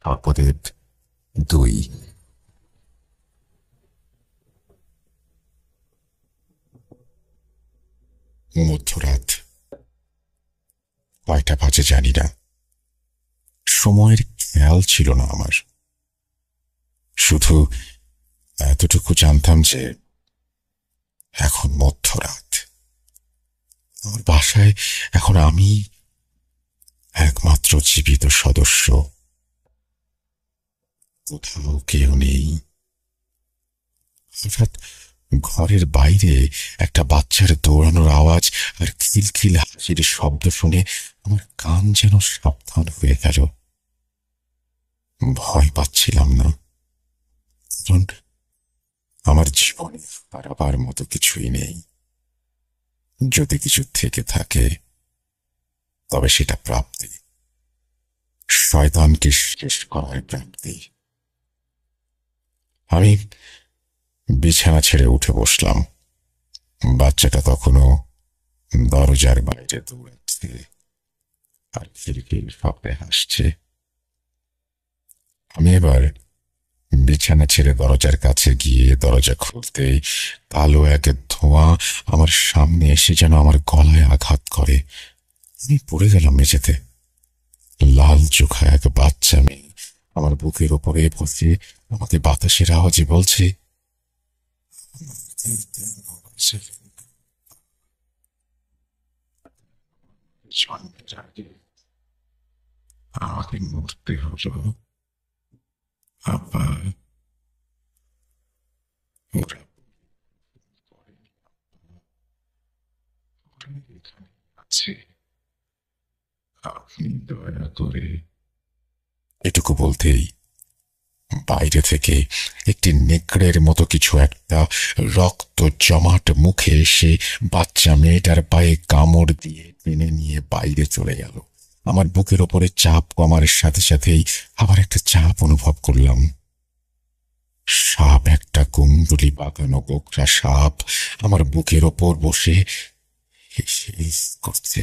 সর্পদেব 2। মধ্যরাত, কয়টা বাজে জানি না। সময়ের খেয়াল ছিল না আমার। শুধু এতটুকু জানতাম যে এখন মধ্যরাত। আমার বাসায় এখন আমি একমাত্র জীবিত সদস্য। কোথাও কেউ নেই। হঠাৎ ঘরের বাইরে একটা বাচ্চার দৌড়ানোর আওয়াজ আর খিলখিল হাসির শব্দ শুনে আমার কান যেন সাবধান হয়ে গেল। ভয় পাচ্ছিলাম না, কারণ আমার জীবনে হারাবার মতো কিছুই নেই। যদি কিছু থেকে থাকে তবে সেটা প্রাপ্তি, শয়তানকে শেষ করার প্রাপ্তি। আমি বিছানা ছেড়ে উঠে বসলাম। বাচ্চাটা তখনও দরজার বাইরে দৌড়াচ্ছে আর খিলখিল শব্দে হাসছে। আমি এবার বিছানা ছেড়ে দরজার কাছে গিয়ে দরজা খুলতেই কালো এক ধোঁয়া আমার সামনে এসে যেন আমার গলায় আঘাত করে। আমি পড়ে গেলাম মেঝেতে। লাল চোখা এক বাচ্চা মেয়ে আমার বুকের ওপরে বসে আমাকে বাতাসের আওয়াজে বলছে, আমাকে মরতে হলো আপা। ওরা এখানে আছে, আপনি দয়া করে। এটুকু বলতেই বাইরে থেকে একটি নেকড়ের মতো কিছু একটা রক্ত জমাট মুখে এসে বাচ্চা মেয়েটার পায়ে কামড় দিয়ে টেনে নিয়ে বাইরে চলে গেল। আমার বুকের ওপরে চাপ কমার সাথে সাথেই আবার একটা চাপ অনুভব করলাম। সাপ, একটা কুণ্ডলি বাঁকানো গোকরা সাপ আমার বুকের ওপর বসে করছে।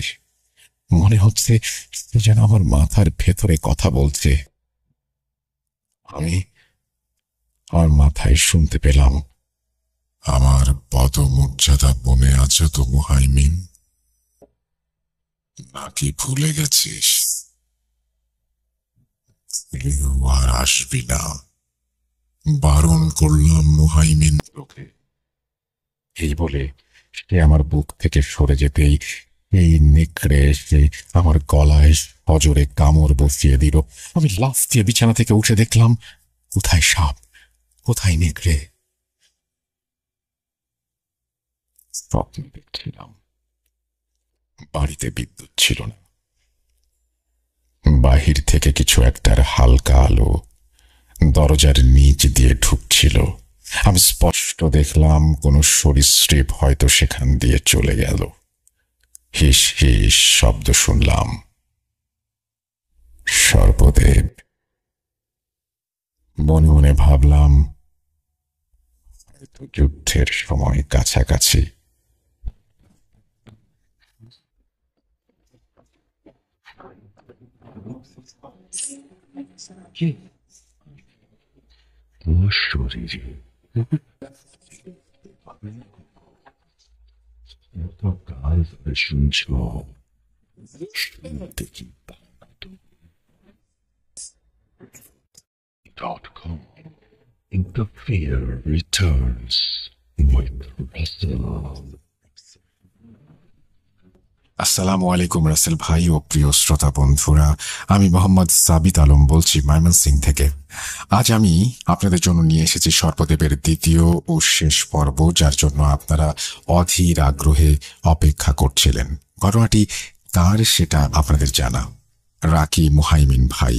মনে হচ্ছে সে যেন আমার মাথার ভেতরে কথা বলছে। আমি আমার মাথায় শুনতে পেলাম, আমার পদমর্যাদা মনে আছে তো মুহাইমিন? নাকি ভুলে গেছিস? আর আসবি না, বারণ করলাম মুহাইমিন তোকে। এই বলে সে আমার বুক থেকে সরে যেতেই এই নেকড়ে এসে আমার গলায় সজোরে কামড় বসিয়ে দিল। আমি লাফ দিয়ে বিছানা থেকে উঠে দেখলাম, কোথায় সাপ, কোথায় নেকড়ে? স্বপ্ন দেখছিলাম। বাড়িতে বিদ্যুৎ ছিল না। বাহির থেকে কিছু একটার হালকা আলো দরজার নিচ দিয়ে ঢুকছিল। আমি স্পষ্ট দেখলাম কোনো সরীসৃপ হয়তো সেখান দিয়ে চলে গেল। হিস হিস শব্দ শুনলাম। সর্পদেব। মনে মনে ভাবলাম, হয়তো যুদ্ধের সময় কাছাকাছি। শরীরে কাল ধরে শুনছ, শুনতে কি .com. The fear returns with Russell. আসসালামু আলাইকুম রাসেল ভাই ও প্রিয় শ্রোতা বন্ধুরা, আমি মোহাম্মদ সাবিত আলম বলছি ময়মনসিং থেকে। আজ আমি আপনাদের জন্য নিয়ে এসেছি সর্পদেবের দ্বিতীয় ও শেষ পর্ব, যার জন্য আপনারা অধীর আগ্রহে অপেক্ষা করছিলেন। ঘটনাটি কার সেটা আপনাদের জানা। রাকি মুহাইমিন ভাই,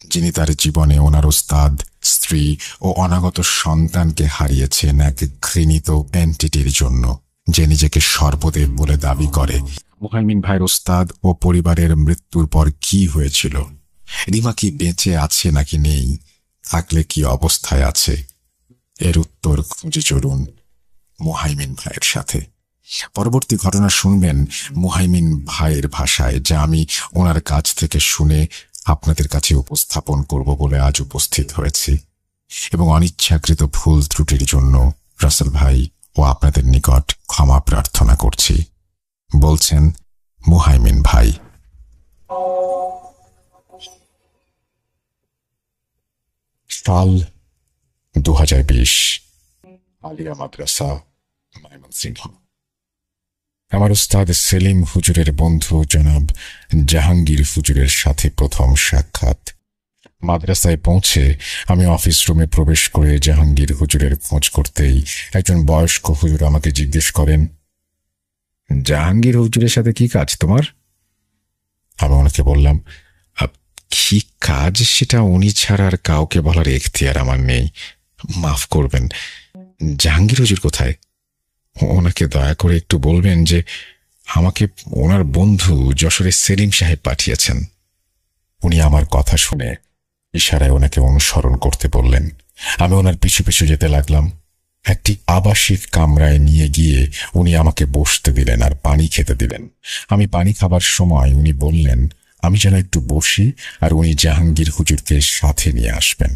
যিনি তার জীবনে ওনার ওস্তাদ, স্ত্রী ও অনাগত সন্তানকে হারিয়েছেন এক ঘৃণিত এন্টিটির জন্য, যে নিজেকে সর্পদেব বলে দাবি করে। মুহাইমিন ভাইয়ের ওস্তাদ ও পরিবারের মৃত্যুর পর কি হয়েছিল? রিমা কি বেঁচে আছে নাকি নেই? থাকলে কি অবস্থায় আছে? এর উত্তর খুঁজে চলুন মুহাইমিন ভাইয়ের সাথে। পরবর্তী ঘটনা শুনবেন মুহাইমিন ভাইয়ের ভাষায়, যা আমি ওনার কাছ থেকে শুনে আপনাদের কাছে উপস্থাপন করব বলে আজ উপস্থিত হয়েছি, এবং অনিচ্ছাকৃত ভুল ত্রুটির জন্য রাসেল ভাই ও আপনাদের নিকট ক্ষমা প্রার্থনা করছি। বলছেন মুহাইমিন ভাই। সাল 2020, আলিয়া মাদ্রাসা, ময়মনসিংহ। আমার উস্তাদ সেলিম হুজুরের বন্ধু জনাব জাহাঙ্গীর হুজুরের সাথে প্রথম সাক্ষাৎ। মাদ্রাসায় পৌঁছে আমি অফিস রুমে প্রবেশ করে জাহাঙ্গীর হুজুরের খোঁজ করতেই একজন বয়স্ক হুজুর আমাকে জিজ্ঞেস করেন, জাহাঙ্গীর হুজুরের সাথে কি কাজ তোমার? আমি ওনাকে বললাম, কি কাজ সেটা উনি ছাড়া আর কাউকে বলার এখতিয়ার আমার নেই, মাফ করবেন। জাহাঙ্গীর হুজুর কোথায়? ওনাকে দয়া করে একটু বলবেন যে আমাকে ওনার বন্ধু যশোরের সেলিম সাহেব পাঠিয়েছেন। উনি আমার কথা শুনে ইশারায় ওনাকে অনুসরণ করতে বললেন। আমি ওনার পিছু পিছু যেতে লাগলাম। একটি আবাসিক কামরায় নিয়ে গিয়ে উনি আমাকে বসতে দিলেন আর পানি খেতে দিলেন। আমি পানি খাবার সময় উনি বললেন আমি যেন একটু বসি আর উনি জাহাঙ্গীর হুজুরকে সাথে নিয়ে আসবেন।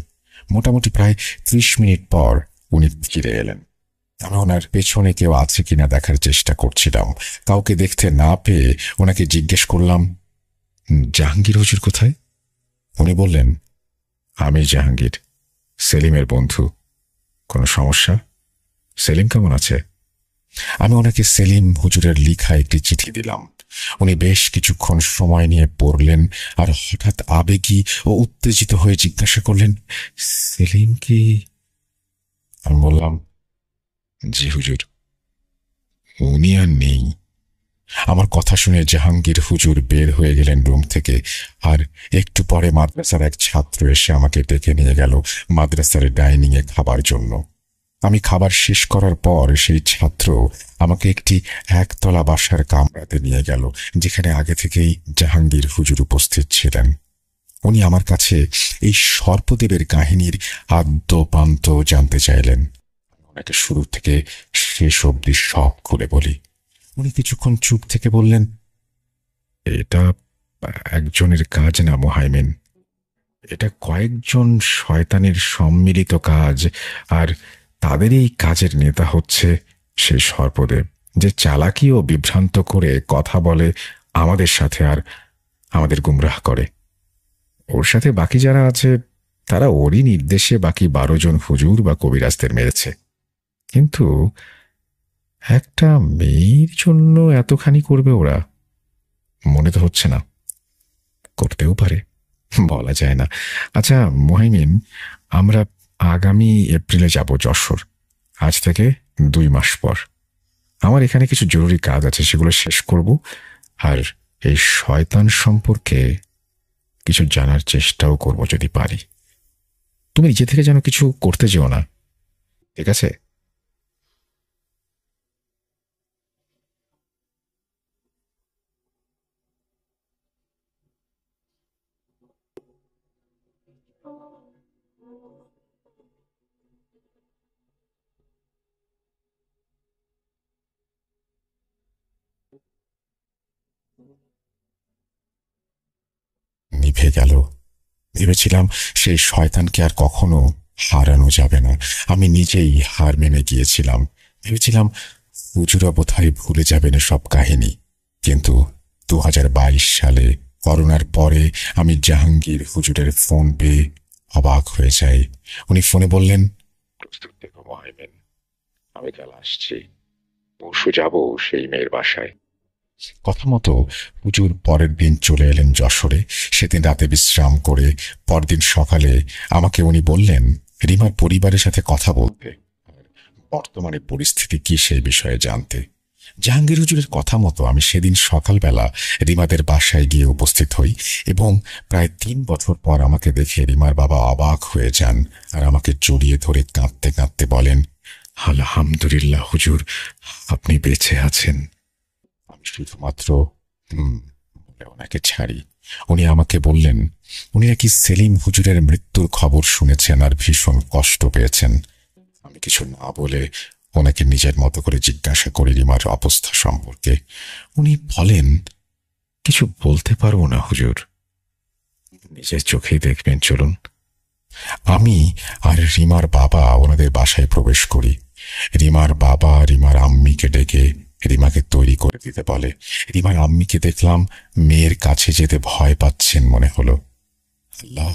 মোটামুটি প্রায় 30 মিনিট পর উনি ফিরে এলেন। আমি ওনার পেছনে কেউ আছে কিনা দেখার চেষ্টা করছিলাম। কাউকে দেখতে না পেয়ে ওনাকে জিজ্ঞেস করলাম, জাহাঙ্গীর হুজুর কোথায়? উনি বললেন, আমি জাহাঙ্গীর, সেলিমের বন্ধু। কোনো সমস্যা? সেলিম কেমন আছে? আমি ওনাকে সেলিম হুজুরের লিখা একটি চিঠি দিলাম। উনি বেশ কিছুক্ষণ সময় নিয়ে পড়লেন আর হঠাৎ আবেগী ও উত্তেজিত হয়ে জিজ্ঞাসা করলেন, সেলিম কি? আমি বললাম, জি হুজুর, উনি আর নেই। আমার কথা শুনে জাহাঙ্গীর হুজুর বের হয়ে গেলেন রুম থেকে, আর একটু পরে মাদ্রাসার এক ছাত্র এসে আমাকে ডেকে নিয়ে গেল মাদ্রাসার ডাইনিংয়ে খাবার জন্য। আমি খাবার শেষ করার পর সেই ছাত্র আমাকে একটি একতলা বাসার কামরাতে নিয়ে গেল, যেখানে আগে থেকেই জাহাঙ্গীর হুজুর উপস্থিত ছিলেন। উনি আমার কাছে এই সর্পদেবের কাহিনীর আদ্যপান্ত জানতে চাইলেন। ওনাকে শুরু থেকে শেষ অবধি সব খুলে বলি। উনি কিছুক্ষণ চুপ থেকে বললেন, এটা একজনের কাজ না মুহাইমিন, এটা কয়েকজন শয়তানের সম্মিলিত কাজ, আর তাদের এই কাজের নেতা হচ্ছে সেই সর্পদেব, যে চালাকি ও বিভ্রান্ত করে কথা বলে আমাদের সাথে আর আমাদের গুমরাহ করে। ওর সাথে বাকি যারা আছে তারা ওরই নির্দেশে বাকি 12 জন হুজুর বা কবিরাজদের মেরেছে, কিন্তু একটা মেয়ের জন্য এতখানি করবে ওরা? মনে তো হচ্ছে না। করতেও পারে, বলা যায় না। আচ্ছা মুহাইমিন, আমরা আগামী এপ্রিলে যাব যশোর, আজ থেকে 2 মাস পর। আমার এখানে কিছু জরুরি কাজ আছে, সেগুলো শেষ করব, আর এই শয়তান সম্পর্কে কিছু জানার চেষ্টাও করব যদি পারি। তুমি নিজে থেকে যেন কিছু করতে যেও না, ঠিক আছে? নিভে গেল। ভেবেছিলাম সেই শয়তানকে আর কখনো হারানো যাবে না। আমি নিজেই হার মেনে গিয়েছিলাম। ভেবেছিলাম হুজুরা বোধহয় ভুলে যাবেন সব কাহিনী, কিন্তু 2022 সালে করোনার পরে আমি জাহাঙ্গীর হুজুরের ফোন পেয়ে অবাক হয়ে যাই। উনি ফোনে বললেন, প্রস্তুত থেকো মুহাইমিন, আমি কাল আসছি, পরশু যাব সেই মেয়ের বাসায়। কথা মতো হুজুর পরের দিন চলে এলেন যশোরে। সেদিন রাতে বিশ্রাম করে পরদিন সকালে আমাকে উনি বললেন রিমার পরিবারের সাথে কথা বলতে, বর্তমানে পরিস্থিতি কি সেই বিষয়ে জানতে। জাহাঙ্গীর হুজুরের কথা মতো আমি সেদিন সকালবেলা রিমাদের বাসায় গিয়ে উপস্থিত হই, এবং প্রায় 3 বছর পর আমাকে দেখে রিমার বাবা অবাক হয়ে যান আর আমাকে জড়িয়ে ধরে কাঁদতে কাঁদতে বলেন, আলহামদুলিল্লাহ হুজুর, আপনি বেঁচে আছেন। আমি শুধুমাত্র বলে ওনাকে ছাড়ি। উনি আমাকে বললেন উনি নাকি সেলিম হুজুরের মৃত্যুর খবর শুনেছেন আর ভীষণ কষ্ট পেয়েছেন। আমি কিছু না বলে ওনাকে নিজের মতো করে জিজ্ঞাসা করি রিমার অবস্থা সম্পর্কে। উনি বলেন, কিছু বলতে পারবো না হুজুর, নিজের চোখেই দেখবেন, চলুন। আমি আর রিমার বাবা ওনাদের বাসায় প্রবেশ করি। রিমার বাবা রিমার আম্মিকে ডেকে রিমাকে তৈরি করে দিতে বলে। রিমার আম্মিকে দেখলাম মেয়ের কাছে যেতে ভয় পাচ্ছেন মনে হলো। আল্লাহ,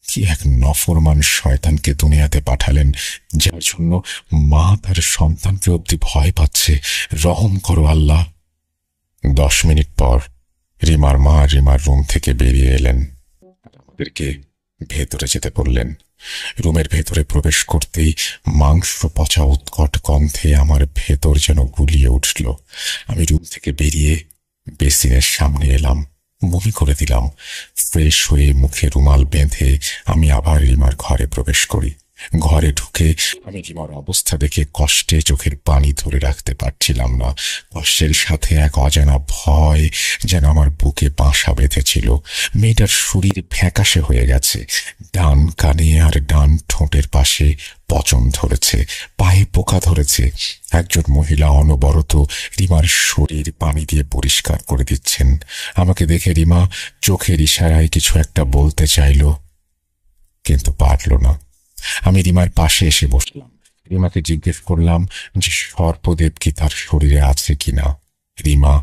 কি এক নফরমান শয়তানকে দুনিয়াতে পাঠালেন যার জন্য মা তার সন্তানকে অব্দি ভয় পাচ্ছে। রহম করো আল্লাহ। 10 মিনিট পর রিমার মা রিমার রুম থেকে বেরিয়ে এলেন, আমাদেরকে ভেতরে যেতে বললেন। রুমের ভেতরে প্রবেশ করতেই মাংস পচা উৎকট গন্ধে আমার ভেতর যেন গুলিয়ে উঠল। আমি রুম থেকে বেরিয়ে বেসিনের সামনে এলাম, বমি করে দিলাম। ফ্রেশ হয়ে মুখে রুমাল বেঁধে আমি আবার রিমার ঘরে প্রবেশ করি। ঘরে ঢুকে আমি রিমার অবস্থা দেখে কষ্টে চোখের পানি ধরে রাখতে পারছিলাম না। কষ্টের সাথে এক অজানা ভয় যেন আমার বুকে বাসা বেঁধেছিল। মেয়েটার শরীর ফ্যাকাশে হয়ে গেছে, ডান কানে আর ডান ঠোঁটের পাশে পচন ধরেছে, পায়ে পোকা ধরেছে। একজন মহিলা অনবরত রিমার শরীর পানি দিয়ে পরিষ্কার করে দিচ্ছেন। আমাকে দেখে রিমা চোখের ইশারায় কিছু একটা বলতে চাইল, কিন্তু পারল না। আমি রিমার পাশে এসে বসলাম। রিমাকে জিজ্ঞেস করলাম যে সর্পদেব কি তার শরীরে আছে কিনা। রিমা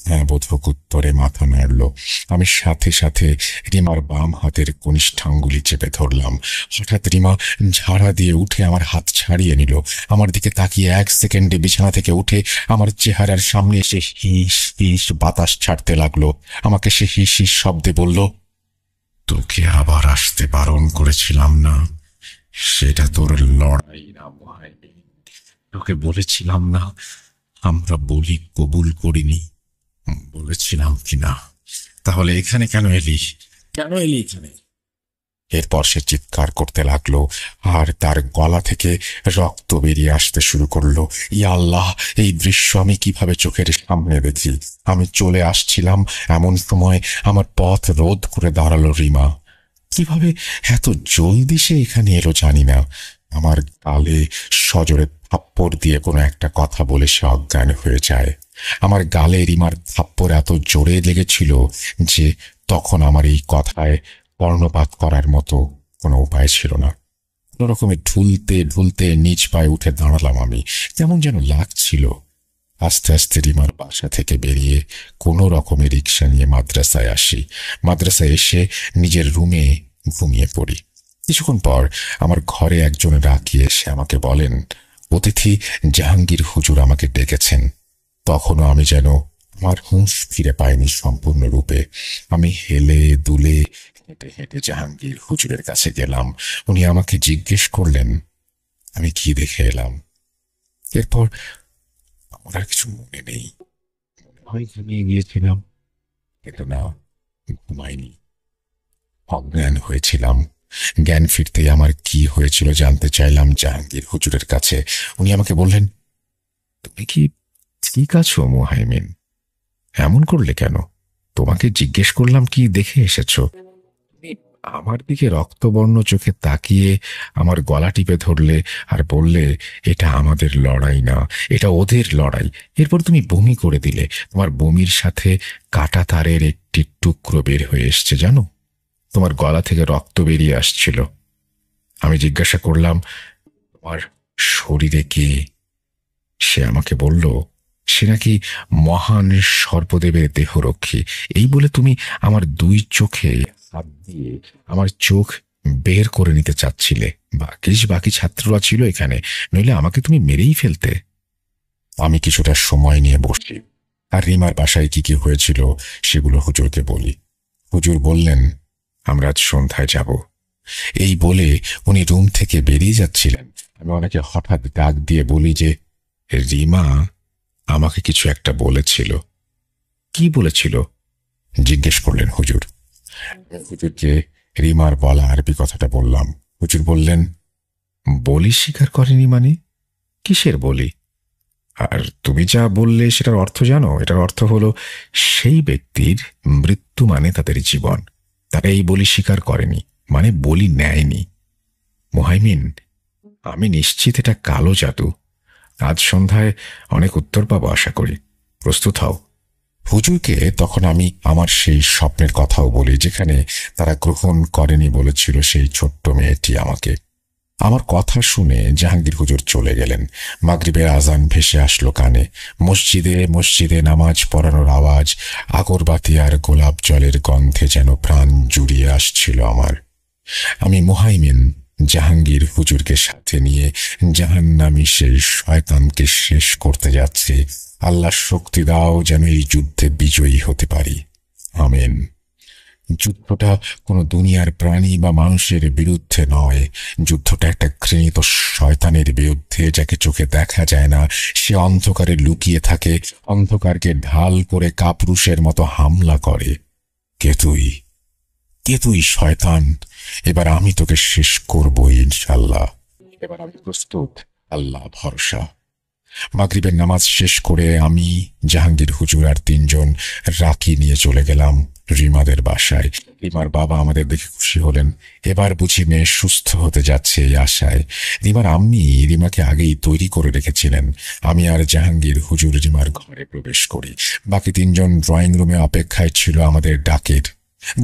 হ্যাঁ বোধক উত্তরে মাথা নাড়ল। আমি সাথে সাথে রিমার বাম হাতের কনিষ্ঠাঙ্গুলি চেপে ধরলাম। হঠাৎ রিমা ঝাড়া দিয়ে উঠে আমার হাত ছাড়িয়ে নিল। আমার দিকে তাকিয়ে 1 সেকেন্ডে বিছানা থেকে উঠে আমার চেহারার সামনে এসে হিস হিস বাতাস ছাড়তে লাগলো। আমাকে সে হিস হিস শব্দে বলল, তোকে আবার আসতে বারণ করেছিলাম না? সেটা তোর লড়াই না মুহাইমিন। তোকে বলেছিলাম না আমরা বলি কবুল করিনি? বলেছিলাম কিনা? তাহলে এখানে কেন এলি? কেন এলি এখানে? এরপর সে চিৎকার করতে লাগলো আর তার গলা থেকে রক্ত বেরিয়ে আসতে শুরু করলো। ইয়া আল্লাহ, এই দৃশ্য আমি কিভাবে চোখের সামনে দেখি? আমি চলে আসছিলাম, এমন সময় আমার পথ রোধ করে দাঁড়ালো রিমা। কিভাবে এত জলদি সে এখানে এলো জানি না। আমার গালে সজোরে থাপ্পড় দিয়ে কোনো একটা কথা বলে সে অজ্ঞান হয়ে যায়। আমার গালে রিমার থাপ্পড় এত জোরে লেগেছিল যে তখন আমার এই কথায় কর্ণপাত করার মতো কোনো উপায় ছিল না। কোনো রকমে ঢুলতে ঢুলতে নিজ পায়ে উঠে দাঁড়ালাম। আমি কেমন যেন লাগছিল। আস্তে আস্তে রিমার বাসা থেকে বেরিয়ে কোনো রকমের রিক্সা নিয়ে মাদ্রাসায় আসি। মাদ্রাসায় এসে নিজের রুমে ঘুমিয়ে পড়ি। কিছুক্ষণ পর আমার ঘরে একজন রাকি এসে আমাকে বলেন, অতিথি জাহাঙ্গীর হুজুর আমাকে ডেকেছেন। তখনও আমি যেন আমার হুঁশ ফিরে পাইনি সম্পূর্ণরূপে। আমি হেলে দুলে হেঁটে হেঁটে জাহাঙ্গীর হুজুরের কাছে গেলাম। উনি আমাকে জিজ্ঞেস করলেন আমি কি দেখে এলাম। এরপর আমার আর কিছু মনে নেই। মনে হয় ঘুমিয়ে গিয়েছিলাম, কিন্তু না, ঘুমাইনি, অজ্ঞান হয়েছিলাম। জ্ঞান ফিরতেই আমার কি হয়েছিল জানতে চাইলাম জাহাঙ্গীর হুজুরের কাছে। উনি আমাকে বললেন, তুমি কি ঠিক আছো মুহাইমিন? এমন করলে কেন? তোমাকে জিজ্ঞেস করলাম কি দেখে এসেছো। আমার দিকে রক্তবর্ণ চোখে তাকিয়ে আমার গলা টিপে ধরলে আর বললে, এটা আমাদের লড়াই না, এটা ওদের লড়াই। এরপর তুমি বমি করে দিলে। তোমার বমির সাথে কাটা তারের একটি টুকরো বের হয়ে এসছে জানো। তোমার গলা থেকে রক্ত বেরিয়ে আসছিল। আমি জিজ্ঞাসা করলাম, তোমার শরীরে কে? সে আমাকে বলল, সে নাকি মহান সর্পদেবের দেহরক্ষী। এই বলে তুমি আমার 2 চোখে হাত দিয়ে আমার চোখ বের করে নিতে চাচ্ছিলে। বাকি ছাত্ররা ছিল এখানে, নইলে আমাকে তুমি মেরেই ফেলতে। আমি কিছুটা সময় নিয়ে বসছি আর রিমার বাসায় কি কি হয়েছিল সেগুলো হুজুরকে বলি। হুজুর বললেন, আমরা আজ সন্ধ্যায় যাব। এই বলে উনি রুম থেকে বেরিয়ে যাচ্ছিলেন। আমি ওনাকে হঠাৎ ডাক দিয়ে বলি যে, রিমা আমাকে কিছু একটা বলেছিল। কি বলেছিল জিজ্ঞেস করলেন হুজুর। হুজুরকে রিমার বলা আরবি কথাটা বললাম। হুজুর বললেন, বলি স্বীকার করেনি মানে? কিসের বলি? আর তুমি যা বললে সেটার অর্থ জানো? এটার অর্থ হলো সেই ব্যক্তির মৃত্যু মানে তাদের জীবন। তারা এই বলি স্বীকার করেনি মানে বলি নেয়নি। মুহাইমিন, আমি নিশ্চিত এটা কালো জাদু। আজ সন্ধ্যায় অনেক উত্তর পাবো আশা করি। প্রস্তুত হও। হুজুরকে তখন আমি আমার সেই স্বপ্নের কথাও বলি, যেখানে তারা গ্রহণ করেনি বলেছিল সেই ছোট্ট মেয়েটি আমাকে। আমার কথা শুনে জাহাঙ্গীর হুজুর চলে গেলেন। মাগরিবের আজান ভেসে আসলো কানে। মসজিদে মসজিদে নামাজ পড়ানোর আওয়াজ, আগরবাতি আর গোলাপ জলের গন্ধে যেন প্রাণ জুড়িয়ে আসছিল আমার। আমি মুহাইমিন জাহাঙ্গীর হুজুরকে সাথে নিয়ে জাহান্নামী সেই শয়তানকে শেষ করতে যাচ্ছি। আল্লাহ শক্তি দাও যেন এই যুদ্ধে বিজয়ী হতে পারি। আমিন। যুদ্ধটা কোনো দুনিয়ার প্রাণী বা মানুষের বিরুদ্ধে নয়। যুদ্ধটা একটা ঘৃণিত শয়তানের বিরুদ্ধে, যাকে চোখে দেখা যায় না। সে অন্ধকারে লুকিয়ে থাকে, অন্ধকারকে ঢাল করে কাপুরুষের মতো হামলা করে। কে তুই? কে তুই শয়তান? এবার আমি তোকে শেষ করব ইনশাল্লাহ। এবার আমি প্রস্তুত, আল্লাহ ভরসা। মাগরিবের নামাজ শেষ করে আমি, জাহাঙ্গীর হুজুর আর 3 জন রাকি নিয়ে চলে গেলাম রিমাদের বাসায়। রিমার বাবা আমাদের দেখে খুশি হলেন। এবার বুঝি মেয়ে সুস্থ হতে যাচ্ছে এই আশায়। রিমার আম্মি রিমাকে আগেই তৈরি করে রেখেছিলেন। আমি আর জাহাঙ্গীর হুজুর রিমার ঘরে প্রবেশ করি। বাকি 3 জন ড্রয়িং রুমে অপেক্ষায় ছিল আমাদের ডাকের।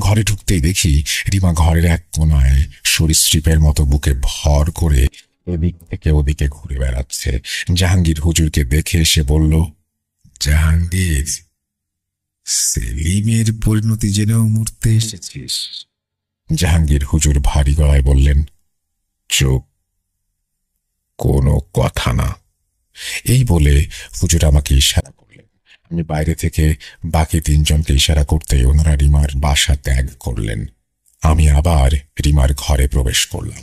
ঘরে ঢুকতেই দেখি রিমা ঘরের এক কোনায় সরীসৃপের মতো বুকে ভর করে এদিক থেকে ওদিকে ঘুরে বেড়াচ্ছে। জাহাঙ্গীর হুজুরকে দেখে এসে বলল, জাহাঙ্গীর, সেলিমের পরিণতি জেনেও মরতে এসেছিস? জাহাঙ্গীর হুজুর ভারী গলায় বললেন, চুপ, কোনো কথা না। এই বলে হুজুর আমাকে ইশারা করলেন। আমি বাইরে থেকে বাকি 3 জনকে ইশারা করতে ওনারা রিমার বাসা ত্যাগ করলেন। আমি আবার রিমার ঘরে প্রবেশ করলাম।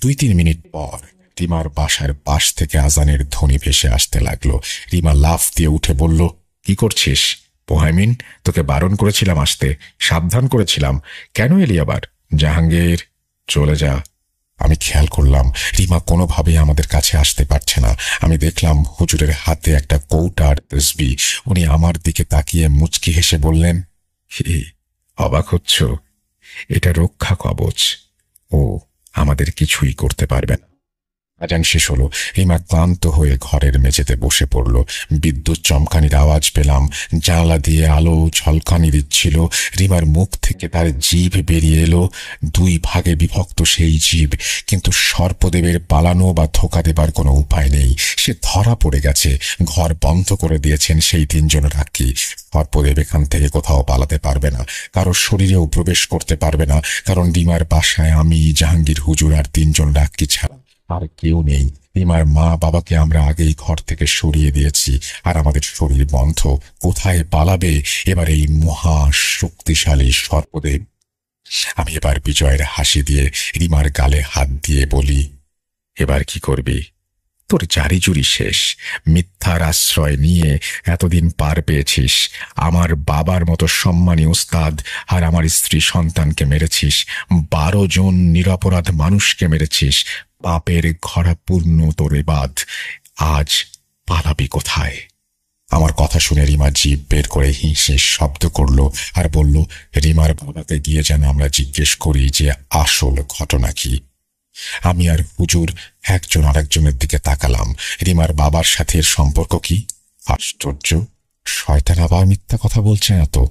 2-3 মিনিট পর রিমার বাসার পাশ থেকে আজানের ধ্বনি ভেসে আসতে লাগলো। রিমা লাফ দিয়ে উঠে বলল, কি করছিস? মুহাইমিন, তোকে বারণ করেছিলাম আসতে, সাবধান করেছিলাম, কেন এলি আবার? জাহাঙ্গীর, চলে যা। আমি খেয়াল করলাম রিমা কোনোভাবেই আমাদের কাছে আসতে পারছে না। আমি দেখলাম হুজুরের হাতে একটা কৌটার তসবিহ। উনি আমার দিকে তাকিয়ে মুচকি হেসে বললেন, হে, অবাক হচ্ছ? এটা রক্ষা কবচ। ও আমাদের কিছুই করতে পারবে না। আজান শেষ হলো। রিমা ক্লান্ত হয়ে ঘরের মেঝেতে বসে পড়ল। বিদ্যুৎ চমকানির আওয়াজ পেলাম। জানালা দিয়ে আলো ঝলকানি দিচ্ছিল। রিমার মুখ থেকে তার জিভ বেরিয়ে এলো। 2 ভাগে বিভক্ত সেই জিভ, কিন্তু সর্পদেবের পালানো বা ধোকা দেবার কোনো উপায় নেই। সে ধরা পড়ে গেছে। ঘর বন্ধ করে দিয়েছেন সেই 3 জন রাক্ষী। সর্পদেব এখান থেকে কোথাও পালাতে পারবে না, কারো শরীরেও প্রবেশ করতে পারবে না, কারণ রিমার বাসায় আমি, জাহাঙ্গীর হুজুর আর 3 জন রাক্ষী ছাড়া আর কেউ নেই। রিমার মা বাবাকে আমরা আগেই ঘর থেকে সরিয়ে দিয়েছি, আর আমাদের শরীর বন্ধ। কোথায় পালাবে এবার এই মহা শক্তিশালী সর্পদেব? আমি এবার বিজয়ের হাসি দিয়ে রিমার গালে হাত দিয়ে বলি, এবার কি করবি? তোর জারিজুরি শেষ। মিথ্যার আশ্রয় নিয়ে এতদিন পার পেয়েছিস। আমার বাবার মতো সম্মানী উস্তাদ আর আমার স্ত্রী সন্তানকে মেরেছিস। 12 জন নিরপরাধ মানুষকে মেরেছিস। পাপের ঘরা পূর্ণ তোরে বাদ। আজ পালাবি কোথায়? আমার কথা শুনে রিমা জিভ বের করে হিংসের শব্দ করল আর বলল, রিমার বাবাকে গিয়ে যেন আমরা জিজ্ঞেস করি যে আসল ঘটনা কি। আমি আর হুজুর একজন আরেকজনের দিকে তাকালাম। রিমার বাবার সাথে এর সম্পর্ক কি? আশ্চর্য, শয়তান আবার মিথ্যা কথা বলছে না তো।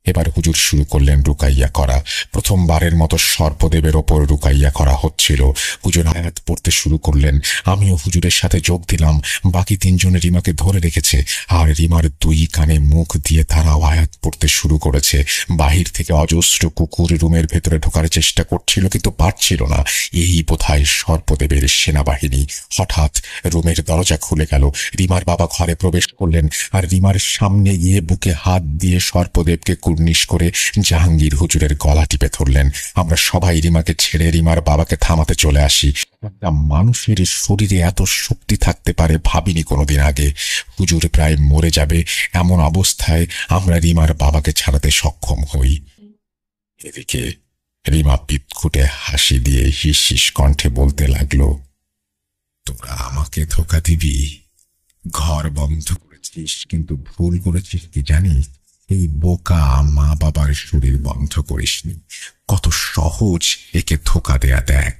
এবার হুজুর শুরু করলেন রুকাইয়া করা। প্রথমবারের মতো সর্পদেবের ওপর রুকাইয়া করা হচ্ছিল। হুজুর আয়াত পড়তে শুরু করলেন। আমিও হুজুরের সাথে যোগ দিলাম। বাকি 3 জন রিমাকে ধরে রেখেছে, আর রিমার 2 কানে মুখ দিয়ে তারাও আয়াত পড়তে শুরু করেছে। বাহির থেকে অজস্র কুকুর রুমের ভেতরে ঢোকার চেষ্টা করছিল, কিন্তু পারছিল না। এই বোধহয় সর্পদেবের সেনাবাহিনী। হঠাৎ রুমের দরজা খুলে গেল। রিমার বাবা ঘরে প্রবেশ করলেন, আর রিমার সামনে গিয়ে বুকে হাত দিয়ে সর্পদেবকে কুর্নিশ করে জাহাঙ্গীর হুজুরের গলা টিপে ধরলেন। আমরা সবাই রিমাকে ছেড়ে রিমার বাবাকে থামাতে চলে আসি। একটা মানুষের শরীরে এত শক্তি থাকতে পারে ভাবিনি কোনোদিন আগে। হুজুর প্রায় মরে যাবে, এমন অবস্থায় আমরা রিমার বাবাকে ছাড়াতে সক্ষম হই। এদিকে রিমা পিটকুটে হাসি দিয়ে হিস হিস কণ্ঠে বলতে লাগলো, তোরা আমাকে ধোকা দিবি? ঘর বন্ধ করেছিস, কিন্তু ভুল করেছিস কি জানিস? এই বোকা মা বাবার শরীর বন্ধ করিসনি। কত সহজ একে ধোকা দেয়া। দেখ,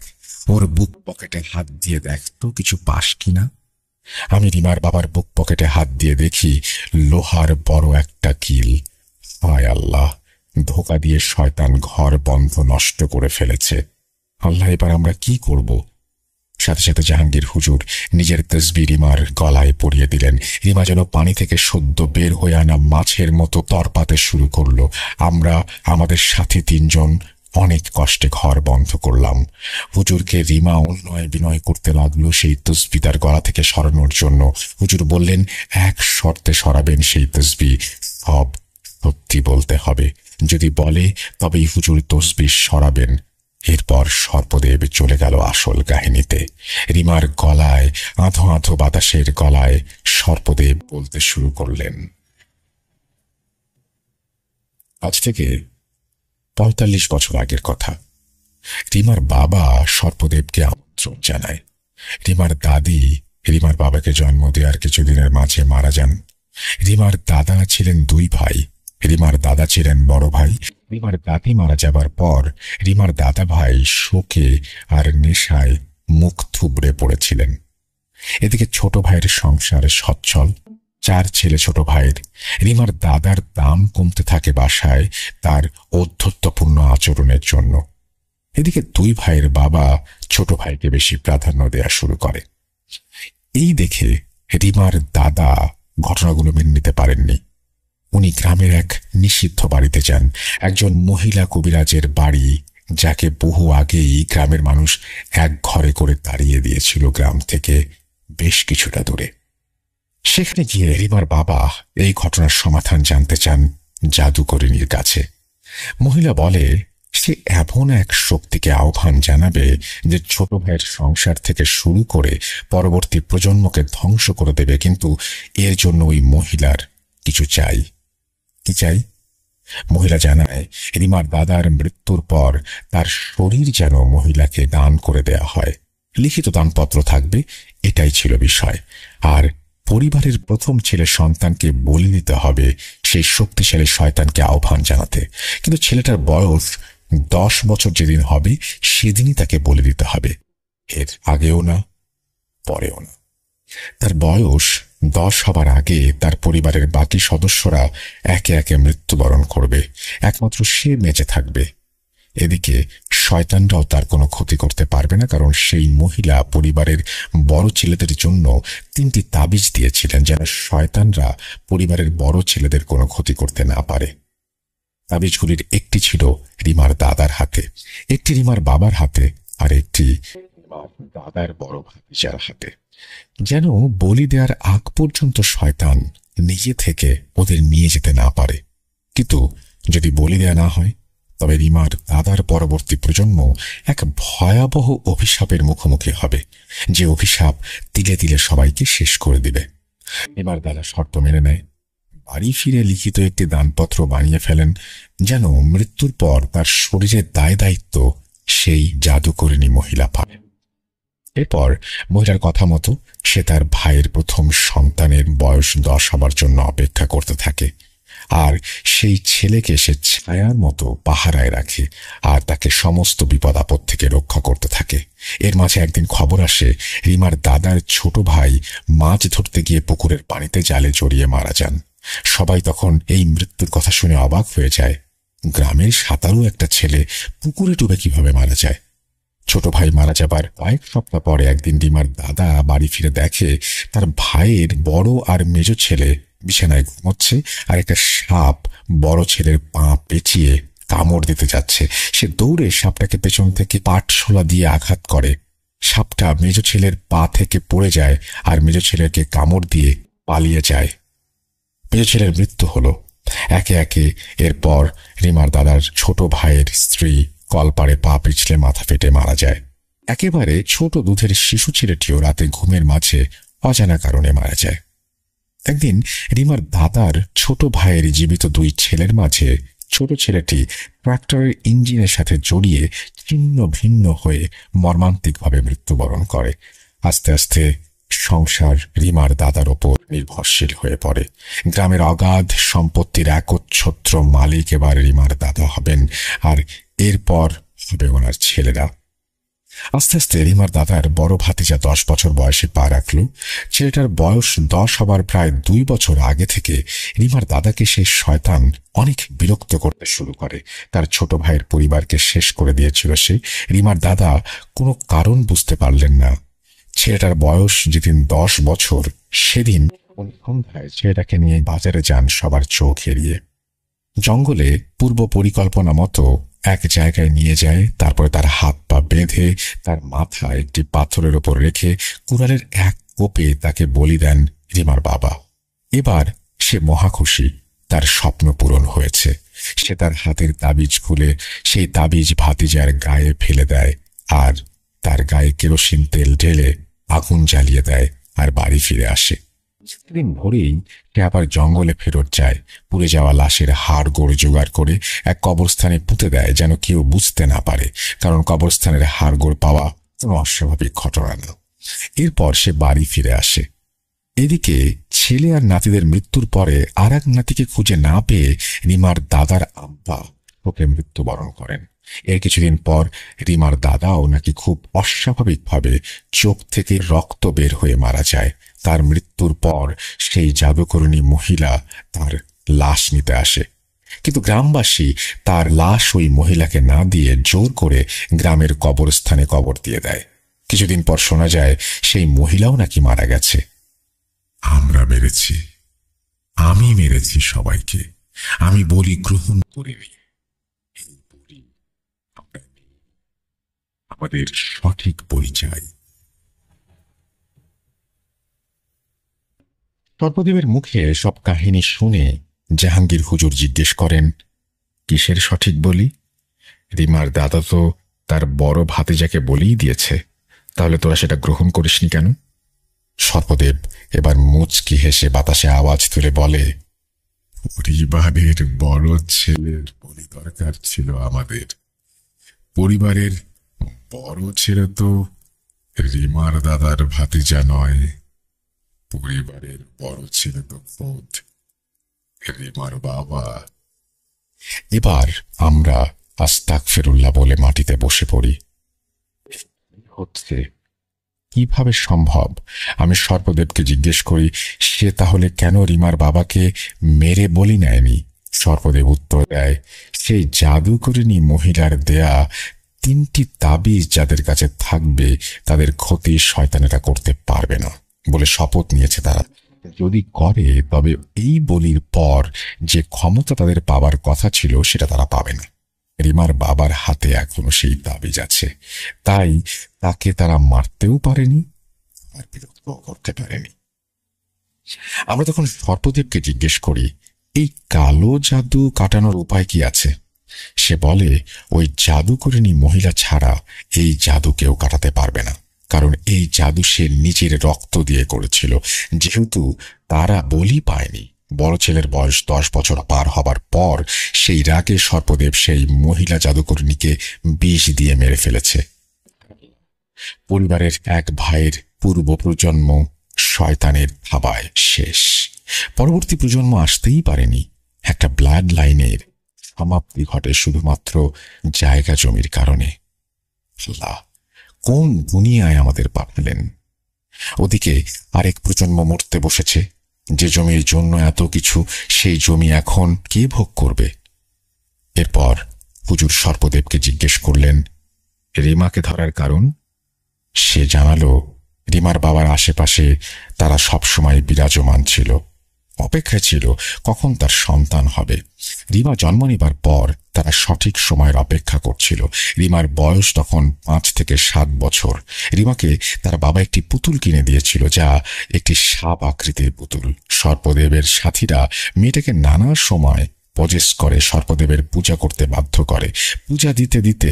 ওর বুক পকেটে হাত দিয়ে দেখ তো কিছু পাস কিনা। আমি রিমার বাবার বুক পকেটে হাত দিয়ে দেখি লোহার বড় একটা কিল। হায় আল্লাহ, ধোঁকা দিয়ে শয়তান ঘর বন্ধ নষ্ট করে ফেলেছে। আল্লাহ, এবার আমরা কি করব? সাথে সাথে জাহাঙ্গীর হুজুর নিজের তসবি রিমার গলায় পরিয়ে দিলেন। রিমা যেন পানি থেকে সদ্য বের হয়ে আনা মাছের মতো তরপাতে শুরু করলো। আমরা আমাদের সাথে তিনজন অনেক কষ্টে ঘর বন্ধ করলাম। হুজুরকে রিমা অন্যয় বিনয় করতে লাগলো সেই তসবি তার গলা থেকে সরানোর জন্য। হুজুর বললেন, এক শর্তে সরাবেন সেই তসবি, সব সত্যি বলতে হবে। যদি বলে তবেই হুজুর তসবি সরাবেন। এরপর সর্পদেব চলে গেল আসল কাহিনীতে। রিমার গলায়, আধো আধো বাতাসের গলায় সর্পদেব বলতে শুরু করলেন, আজ থেকে ৪৫ বছর আগের কথা। রিমার বাবা সর্পদেবকে আমন্ত্রণ জানায়। রিমার দাদি রিমার বাবাকে জন্ম দেওয়ার কিছুদিনের মাঝে মারা যান। রিমার দাদা ছিলেন দুই ভাই। রিমার দাদা ছিলেন বড় ভাই। রিমার দাদি মারা যাবার পর রিমার দাদা ভাই শোকে আর নেশায় মুখ থুবড়ে পড়েছিলেন। এদিকে ছোট ভাইয়ের সংসার সচ্ছল, 4 ছেলে ছোট ভাইয়ের। রিমার দাদার দাম কমতে থাকে বাসায় তার ঔদ্ধত্যপূর্ণ আচরণের জন্য। এদিকে দুই ভাইয়ের বাবা ছোট ভাইকে বেশি প্রাধান্য দেয়া শুরু করে। এই দেখে রিমার দাদা ঘটনাগুলো মেনে নিতে পারেননি। উনি গ্রামের এক নিষিদ্ধ বাড়িতে যান, একজন মহিলা কবিরাজের বাড়ি, যাকে বহু আগেই গ্রামের মানুষ এক ঘরে করে তাড়িয়ে দিয়েছিল গ্রাম থেকে বেশ কিছুটা দূরে। সেখানে গিয়ে রিমার বাবা এই ঘটনার সমাধান জানতে চান জাদুকরিনীর কাছে। মহিলা বলে সে এমন এক শক্তিকে আহ্বান জানাবে যে ছোট ভাইয়ের সংসার থেকে শুরু করে পরবর্তী প্রজন্মকে ধ্বংস করে দেবে, কিন্তু এর জন্য ওই মহিলার কিছু চাই। কি চাই? মহিলা জানায় রিমার দাদার মৃত্যুর পর তার শরীর যেন মহিলাকে দান করে দেয়া হয়। লিখিত দানপত্র থাকবে, এটাই ছিল বিষয়। আর পরিবারের প্রথম ছেলে সন্তানকে বলি দিতে হবে সেই শক্তিশালী শয়তানকে আহ্বান জানাতে। কিন্তু ছেলেটার বয়স 10 বছর যেদিন হবে সেদিনই তাকে বলে দিতে হবে, এর আগেও না, পরেও না। তার বয়স 10 হবার আগে তার পরিবারের বাকি সদস্যরা একে একে মৃত্যুবরণ করবে, একমাত্র সে বেঁচে থাকবে। এদিকে শয়তানরাও তার কোনো ক্ষতি করতে পারবে না, কারণ সেই মহিলা পরিবারের বড় ছেলেদের জন্য 3টি তাবিজ দিয়েছিলেন যেন শয়তানরা পরিবারের বড় ছেলেদের কোনো ক্ষতি করতে না পারে। তাবিজগুলির একটি ছিল রিমার দাদার হাতে, একটি রিমার বাবার হাতে, আর একটি দাদার বড় ভাতিজার হাতে, যেন বলি দেওয়ার আগ পর্যন্ত শয়তান নিজে থেকে ওদের নিয়ে যেতে না পারে। কিন্তু যদি বলি দেয়া না হয় তবে রিমার দাদার পরবর্তী প্রজন্ম এক ভয়াবহ অভিশাপের মুখোমুখি হবে, যে অভিশাপ তিলে তিলে সবাইকে শেষ করে দিবে। রিমার দাদা শর্ত মেনে নেয়। বাড়ি ফিরে লিখিত একটি দানপত্র বানিয়ে ফেলেন যেন মৃত্যুর পর তার শরীরের দায় দায়িত্ব সেই জাদুকরিনী মহিলা পাবেন। এরপর মহিলার কথা মতো সে তার ভাইয়ের প্রথম সন্তানের বয়স 10 হবার জন্য অপেক্ষা করতে থাকে, আর সেই ছেলেকে সে ছায়ার মতো পাহারায় রাখে আর তাকে সমস্ত বিপদ আপদ থেকে রক্ষা করতে থাকে। এর মাঝে একদিন খবর আসে রিমার দাদার ছোট ভাই মাছ ধরতে গিয়ে পুকুরের পানিতে জালে জড়িয়ে মারা যান। সবাই তখন এই মৃত্যুর কথা শুনে অবাক হয়ে যায়। গ্রামের সাঁতারু একটা ছেলে পুকুরে ডুবে কিভাবে মারা যায়? ছোট ভাই মারা যাবার কয়েক সপ্তাহ পরে একদিন রিমার দাদা বাড়ি ফিরে দেখে তার ভাইয়ের বড় আর মেজ ছেলে বিছানায় ঘুমোচ্ছে, আর একটা সাপ বড় ছেলের পা পেঁচিয়ে কামড় দিতে যাচ্ছে। সে দৌড়ে সাপটাকে পেছন থেকে পাটশোলা দিয়ে আঘাত করে। সাপটা মেজ ছেলের পা থেকে পড়ে যায় আর মেজ ছেলেকে কামড় দিয়ে পালিয়ে যায়। মেজ ছেলের মৃত্যু হলো। একে একে এরপর রিমার দাদার ছোট ভাইয়ের স্ত্রী কলপাড়ে পা পিছলে মাথা ফেটে মারা যায়। একেবারে ছোট দুধের শিশু ছেলেটিও রাতে ঘুমের মাঝে অজানা কারণে মারা যায়। একদিন রিমার দাদার ছোট ভাইয়ের জীবিত 2 ছেলের মাঝে ছোট ছেলেটি ট্রাক্টরের ইঞ্জিনের সাথে জড়িয়ে ছিন্ন ভিন্ন হয়ে মর্মান্তিকভাবে মৃত্যুবরণ করে। আস্তে আস্তে সংসার রিমার দাদার ওপর নির্ভরশীল হয়ে পড়ে। গ্রামের অগাধ সম্পত্তির একচ্ছত্র মালিক এবার রিমার দাদা হবেন, আর এরপর হবে ওনার ছেলেরা। আস্তে আস্তে রিমার দাদার বড় ভাতিজা 10 বছর বয়সে পা রাখল। ছেলেটার বয়স 10 হবার প্রায় 2 বছর আগে থেকে রিমার দাদাকে সেই শয়তান অনেক বিরক্ত করতে শুরু করে। তার ছোট ভাইয়ের পরিবারকে শেষ করে দিয়েছিল সে। রিমার দাদা কোনো কারণ বুঝতে পারলেন না। ছেলেটার বয়স যেদিন 10 বছর, সেদিন উনি সন্ধ্যায় ছেলেটাকে নিয়ে বাজারে যান সবার চোখ এড়িয়ে। জঙ্গলে পূর্ব পরিকল্পনা মতো এক জায়গায় নিয়ে যায়। তারপরে তার হাত পা বেঁধে তার মাথা একটি পাথরের ওপর রেখে কুড়ালের এক কোপে তাকে বলি দেন রিমার বাবা। এবার সে মহাখুশি, তার স্বপ্ন পূরণ হয়েছে। সে তার হাতের তাবিজ খুলে সেই তাবিজ ভাতিজার গায়ে ফেলে দেয় আর তার গায়ে কেরোসিন তেল ঢেলে আগুন জ্বালিয়ে দেয় আর বাড়ি ফিরে আসে। কিছুদিন ভোরেই সে আবার জঙ্গলে ফেরত যায়। পুড়ে যাওয়া লাশের হাড় গোড় জোগাড় করে এক কবরস্থানে পুঁতে দেয়, যেন কেউ বুঝতে না পারে, কারণ কবরস্থানের হাড় গোড় পাওয়া কোনো অস্বাভাবিক ঘটনা না। এরপর সে বাড়ি ফিরে আসে। এদিকে ছেলে আর নাতিদের মৃত্যুর পরে আর এক নাতিকে খুঁজে না পেয়ে রিমার দাদার আব্বা ওকে মৃত্যুবরণ করেন। এর কিছুদিন পর রিমার দাদাও নাকি খুব অস্বাভাবিকভাবে চোখ থেকে রক্ত বের হয়ে মারা যায়। তার মৃত্যুর পর সেই জাদুকরণী মহিলা তার লাশ নিতে আসে, কিন্তু গ্রামবাসী তার লাশ ওই মহিলাকে না দিয়ে জোর করে গ্রামের কবরস্থানে কবর দিয়ে দেয়। কিছুদিন পর শোনা যায় সেই মহিলাও নাকি মারা গেছে। আমরা মেরেছি, আমি মেরেছি সবাইকে, আমি বলি গ্রহণ করিনি। আমাদের সঠিক পরিচয়। সর্পদেবের মুখে সব কাহিনী শুনে জাহাঙ্গীর হুজুর জিজ্ঞেস করেন, কিসের সঠিক বলি? রিমার দাদা তো তার বড় ভাতিজাকে বলেই দিয়েছে, তাহলে তোরা সেটা গ্রহণ করিসনি কেন? সর্পদেব এবার মুচকি হেসে বাতাসে আওয়াজ তুলে বলে, পরিবারের বড় ছেলের বলি দরকার ছিল আমাদের। পরিবারের বড় ছেলে তো রিমার দাদার ভাতিজা নয়, পরিবারের বড় ছেলে তো খোদ রিমার বাবা। এবার আমরা আস্তাগফিরুল্লাহ বলে মাটিতে বসে পড়ি। হচ্ছে কিভাবে সম্ভব? আমি সর্পদেবকে জিজ্ঞেস করি, সে তাহলে কেন রিমার বাবাকে মেরে বলি নেয়নি? সর্পদেব উত্তর দেয়, সেই জাদুকরিণী মহিলার দেয়া 3টি তাবিজ যাদের কাছে থাকবে তাদের ক্ষতি শয়তানেরা করতে পারবে না বলে শপথ নিয়েছে তারা। যদি করে তবে এই বলির পর যে ক্ষমতা তাদের পাবার কথা ছিল সেটা তারা পাবে না। রিমার বাবার হাতে এখনো সেই তাবিজ আছে, তাই তাকে তারা মারতেও পারেনি আর বিরক্ত করতে পারেনি। আমরা তখন সর্পদেবকে জিজ্ঞেস করি, এই কালো জাদু কাটানোর উপায় কি আছে? সে বলে, ওই জাদুকরিণী মহিলা ছাড়া এই জাদু কেউ কাটাতে পারবে না, কারণ এই জাদু সে নিজের রক্ত দিয়ে করেছিল। যেহেতু তারা বলি পায়নি, বড় ছেলের বয়স 10 বছর পার হবার পর সেই রাগে সর্পদেব সেই মহিলা জাদুকরিণীকে বিষ দিয়ে মেরে ফেলেছে। পরিবারের এক ভাইয়ের পূর্ব প্রজন্ম শয়তানের থাবায় শেষ। পরবর্তী প্রজন্ম আসতেই পারেনি। একটা ব্লাড লাইনের সমাপ্তি ঘটে শুধুমাত্র জায়গা জমির কারণে। আল্লাহ কোন দুনিয়ায় আমাদের পাঠালেন? ওদিকে আরেক প্রজন্ম মরতে বসেছে। যে জমির জন্য এত কিছু, সেই জমি এখন কে ভোগ করবে? এরপর হুজুর সর্পদেবকে জিজ্ঞেস করলেন, রিমাকে ধরার কারণ? সে জানালো, রিমার বাবার আশেপাশে তারা সবসময় বিরাজমান ছিল, অপেক্ষায় ছিল কখন তার সন্তান হবে। রিমা জন্ম নেবার পর তারা সঠিক সময়ের অপেক্ষা করছিল। রিমার বয়স তখন 5 থেকে 7 বছর। রিমাকে তার বাবা একটি পুতুল কিনে দিয়েছিল, যা একটি সাপ আকৃতির পুতুল। সর্পদেবের সাথীরা মেয়েটাকে নানা সময় পজেস করে সর্পদেবের পূজা করতে বাধ্য করে। পূজা দিতে দিতে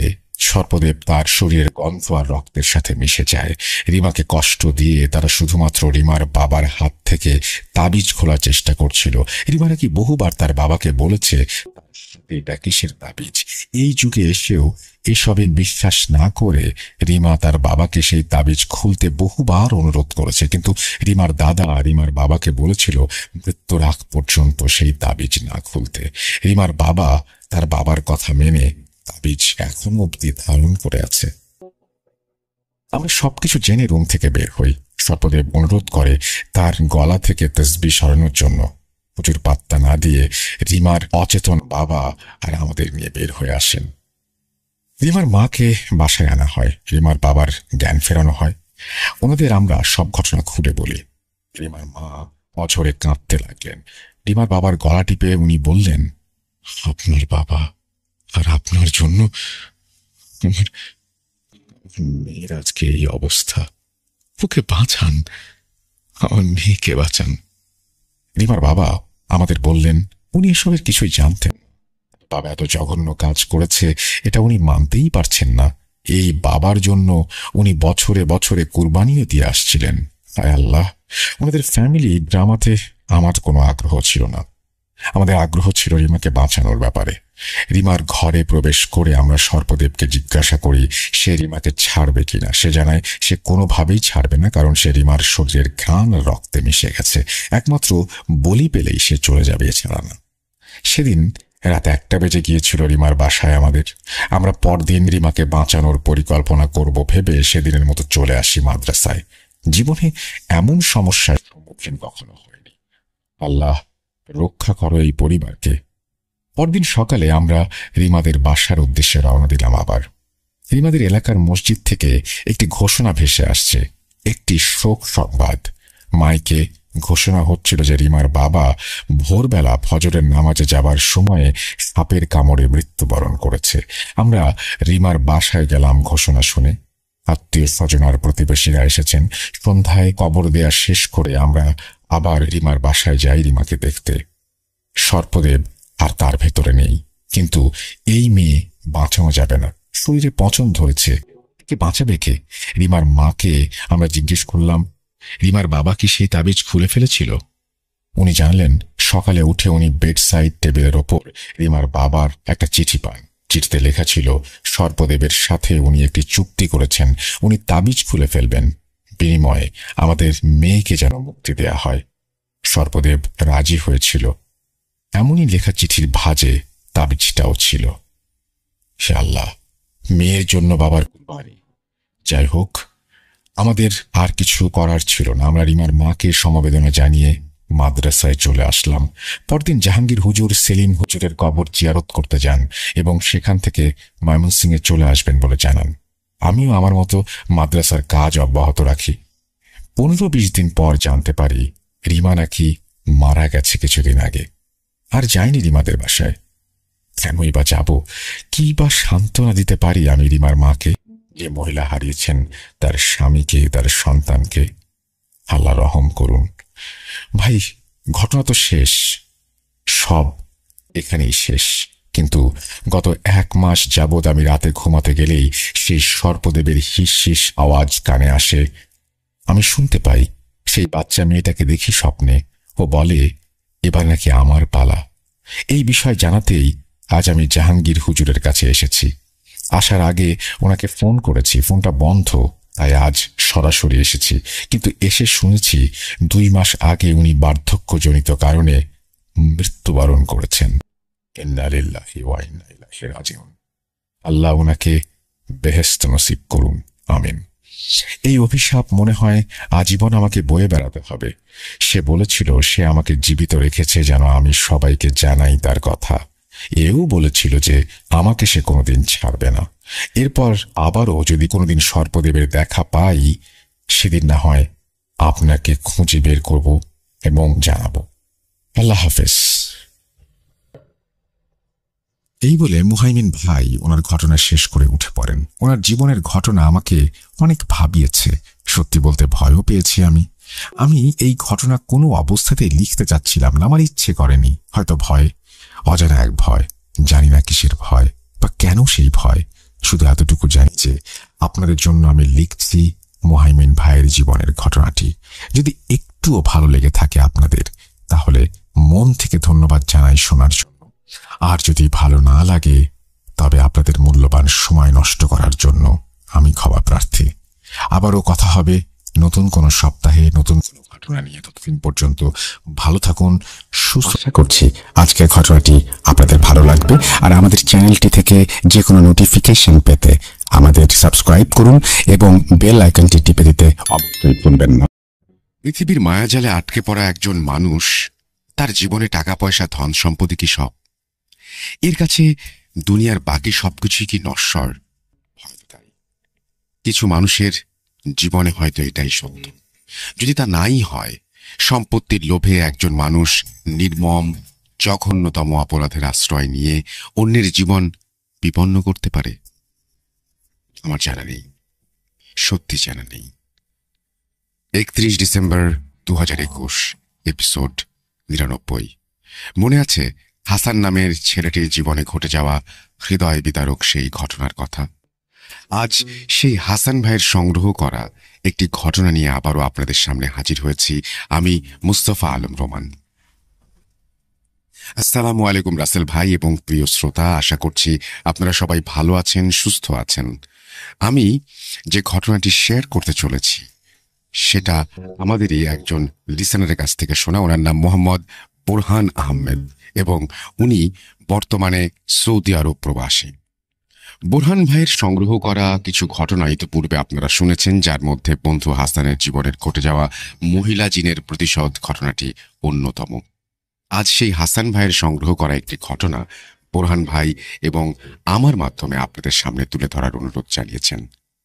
সর্পদেব তার শরীরের গন্ধ আর রক্তের সাথে মিশে যায়। রিমাকে কষ্ট দিয়ে তারা শুধুমাত্র রিমার বাবার হাত থেকে তাবিজ খোলার চেষ্টা করছিল। রিমা নাকি বহুবার তার বাবাকে বলেছে এটা কিসের তাবিজ। এই যুগে এসেও এসবে বিশ্বাস না করে রিমা তার বাবাকে সেই তাবিজ খুলতে বহুবার অনুরোধ করেছে, কিন্তু রিমার দাদা রিমার বাবাকে বলেছিল মৃত্যুর আগ পর্যন্ত সেই তাবিজ না খুলতে। রিমার বাবা তার বাবার কথা মেনে তাবিজ এখনো অব্দি ধারণ করে আছে। আমরা সবকিছু জেনে রুম থেকে বের হই। সর্পদেব অনুরোধ করে তার গলা থেকে তসবিহ সরানোর জন্য। হুজুর পাত্তা না দিয়ে রিমার অচেতন বাবা আর আমাদের নিয়ে বের হয়ে আসেন। রিমার মাকে বাসায় আনা হয়, রিমার বাবার জ্ঞান ফেরানো হয়। ওনাদের আমরা সব ঘটনা খুলে বলি। রিমার মা অঝরে কাঁদতে লাগলেন। রিমার বাবার গলা টিপে উনি বললেন, আপনার বাবা আর আপনার জন্য আমার মেয়ের আজকে এই অবস্থা। ওকে বাঁচান, আমার মেয়েকে বাঁচান। রিমার বাবা আমাদের বললেন উনি এসবের কিছুই জানতেন। বাবা এত জঘন্য কাজ করেছে এটা উনি মানতেই পারছেন না। এই বাবার জন্য উনি বছরে বছরে কুরবানিও দিয়ে আসছিলেন। হায় আল্লাহ, ওনাদের ফ্যামিলি ড্রামাতে আমার কোনো আগ্রহ ছিল না। আমাদের আগ্রহ ছিল রিমাকে বাঁচানোর ব্যাপারে। রিমার ঘরে প্রবেশ করে আমরা সর্পদেবকে জিজ্ঞাসা করি সে রিমাকে ছাড়বে কিনা। সে জানায় সে কোনোভাবেই ছাড়বে না, কারণ সে রিমার শরীরের ঘ্রাণ রক্তে মিশে গেছে। একমাত্র বলি পেলেই সে চলে যাবে, এছাড়া না। সেদিন রাত 1টা বেজে গিয়েছিল রিমার বাসায় আমাদের। আমরা পরদিন রিমাকে বাঁচানোর পরিকল্পনা করব ভেবে সেদিনের মতো চলে আসি মাদ্রাসায়। জীবনে এমন সমস্যার সম্মুখীন কখনো হয়নি। আল্লাহ রক্ষা করো এই পরিবারকে। পরদিন সকালে আমরা রিমাদের বাসার উদ্দেশ্যে রওনা দিলাম। আবার রিমাদের এলাকার মসজিদ থেকে একটি ঘোষণা ভেসে আসছে, একটি শোক সংবাদ। মাইকে ঘোষণা হচ্ছিল যে রিমার বাবা ভোরবেলা ফজরের নামাজে যাবার সময়ে সাপের কামড়ে মৃত্যুবরণ করেছে। আমরা রিমার বাসায় গেলাম ঘোষণা শুনে। আত্মীয় স্বজন আর প্রতিবেশীরা এসেছেন। সন্ধ্যায় কবর দেয়া শেষ করে আমরা আবার রিমার বাসায় যাই রিমাকে দেখতে। সর্পদেব আর তার ভেতরে নেই, কিন্তু এই মেয়ে বাঁচানো যাবে না। শরীরে পচন ধরেছে, কে বাঁচাবে কে? রিমার মাকে আমরা জিজ্ঞেস করলাম, রিমার বাবা কি সেই তাবিজ খুলে ফেলেছিল? উনি জানলেন সকালে উঠে উনি বেড সাইড টেবিলের ওপর রিমার বাবার একটা চিঠি পান। চিঠিতে লেখা ছিল সর্পদেবের সাথে উনি একটি চুক্তি করেছেন, উনি তাবিজ খুলে ফেলবেন, বিনিময়ে আমাদের মেয়েকে যেন মুক্তি দেয়া হয়। সর্পদেব রাজি হয়েছিল। এমনই লেখা চিঠির ভাঁজে তাবিজটাও ছিল। সে আল্লাহ, মেয়ের জন্য বাবার কুরবানি। যাই হোক, আমাদের আর কিছু করার ছিল না। আমরা রিমার মাকে সমবেদনা জানিয়ে মাদ্রাসায় চলে আসলাম। পরদিন জাহাঙ্গীর হুজুর সেলিম হুজুরের কবর জিয়ারত করতে যান এবং সেখান থেকে ময়মনসিংহে চলে আসবেন বলে জানান। আমিও আমার মতো মাদ্রাসার কাজ অব্যাহত রাখি। 15-20 দিন পর জানতে পারি রিমা নাকি মারা গেছে কিছুদিন আগে। আর যাইনি রিমাদের বাসায়। কেনই বা যাব? কি বা সান্ত্বনা দিতে পারি আমি রিমার মাকে, যে মহিলা হারিয়েছেন তার স্বামীকে, তার সন্তানকে? আল্লাহ রহম করুন। ভাই, ঘটনা তো শেষ, সব এখানেই শেষ। কিন্তু গত 1 মাস যাবৎ আমি রাতে ঘুমাতে গেলেই সেই সর্পদেবের হিস আওয়াজ কানে আসে। আমি শুনতে পাই সেই বাচ্চা মেয়েটাকে দেখি স্বপ্নে। ও বলে এবার নাকি আমার পালা। এই বিষয় জানাতেই আজ আমি জাহাঙ্গীর হুজুরের কাছে এসেছি। আসার আগে ওনাকে ফোন করেছি, ফোনটা বন্ধ, তাই আজ সরাসরি এসেছি। কিন্তু এসে শুনেছি 2 মাস আগে উনি বার্ধক্যজনিত কারণে মৃত্যুবরণ করেছেন। ইন্না লিল্লাহি ওয়া ইন্না ইলাইহি রাজিউন। আল্লাহ ওনাকে বেহেশত নসিব করুন, আমিন। এই অভিশাপ মনে হয় আজীবন আমাকে বয়ে বেড়াতে হবে। সে বলেছিল সে আমাকে জীবিত রেখেছে যেন আমি সবাইকে জানাই তার কথা। এও বলেছিল যে আমাকে সে কোনোদিন ছাড়বে না। এরপর আবারও যদি কোনোদিন সর্পদেবের দেখা পাই, সেদিন না হয় আপনাকে খুঁজে বের করব এবং জানাবো। আল্লাহ হাফেজ। এই বলে মুহাইমিন ভাই ওনার ঘটনা শেষ করে উঠে পড়েন। ওনার জীবনের ঘটনা আমাকে অনেক ভাবিয়েছে। সত্যি বলতে ভয়ও পেয়েছি আমি এই ঘটনা কোনো অবস্থাতেই লিখতে চাচ্ছিলাম না, আমার ইচ্ছে করেনি। হয়তো ভয়, অজানা এক ভয়, জানি না কিসের ভয় বা কেন সেই ভয়। শুধু এতটুকু জানি যে আপনাদের জন্য আমি লিখছি মুহাইমিন ভাইয়ের জীবনের ঘটনাটি। যদি একটুও ভালো লেগে থাকে আপনাদের, তাহলে মন থেকে ধন্যবাদ জানাই শোনার জন্য। আর যদি ভালো না লাগে, তবে আপনাদের মূল্যবান সময় নষ্ট করার জন্য আমি ক্ষমা প্রার্থী। আবারও কথা হবে নতুন কোনো সপ্তাহে নতুন কোনো ঘটনা নিয়ে। ততদিন পর্যন্ত ভালো থাকুন, সুস্থ। আশা করছি আজকের ঘটনাটি আপনাদের ভালো লাগবে। আর আমাদের চ্যানেলটি থেকে যে কোনো নোটিফিকেশন পেতে আমাদের সাবস্ক্রাইব করুন এবং বেল আইকনটি টিপে দিতে অবশ্যই ভুলবেন না। পৃথিবীর মায়াজালে আটকে পড়া একজন মানুষ, তার জীবনে টাকা পয়সা ধন সম্পত্তি কি সব? এর কাছে দুনিয়ার বাকি সবকিছুই কি নশ্বর? হয়তো তাই। কিছু মানুষের জীবনে হয়তো এটাই সত্য। যদি তা নাই হয়, সম্পত্তির লোভে একজন মানুষ নির্মম জঘন্যতম অপরাধের আশ্রয় নিয়ে অন্যের জীবন বিপন্ন করতে পারে। আমার জানা নেই, সত্যি জানা নেই। 31 ডিসেম্বর 2021, এপিসোড 99। মনে আছে হাসান নামের ছেলেটির জীবনে ঘটে যাওয়া হৃদয় বিদারক সেই ঘটনার কথা? আজ সেই হাসান ভাইয়ের সংগ্রহ করা একটি ঘটনা নিয়ে আবারও আপনাদের সামনে হাজির হয়েছি আমি, মুস্তফা আলম রোমান। আসসালামু আলাইকুম রাসেল ভাই এবং প্রিয় শ্রোতা, আশা করছি আপনারা সবাই ভালো আছেন, সুস্থ আছেন। আমি যে ঘটনাটি শেয়ার করতে চলেছি সেটা আমাদেরই একজন লিসেনারের কাছ থেকে শোনা। ওনার নাম মোহাম্মদ বোরহান আহমেদ এবং উনি বর্তমানে সৌদি আরব প্রবাসী। বোরহান ভাইয়ের সংগ্রহ করা কিছু ঘটনা ইতিপূর্বে আপনারা শুনেছেন, যার মধ্যে বন্ধু হাসানের জীবনের ঘটে যাওয়া মহিলা জিনের প্রতিশোধ ঘটনাটি অন্যতম। আজ সেই হাসান ভাইয়ের সংগ্রহ করা একটি ঘটনা বোরহান ভাই এবং আমার মাধ্যমে আপনাদের সামনে তুলে ধরার অনুরোধ জানিয়েছেন।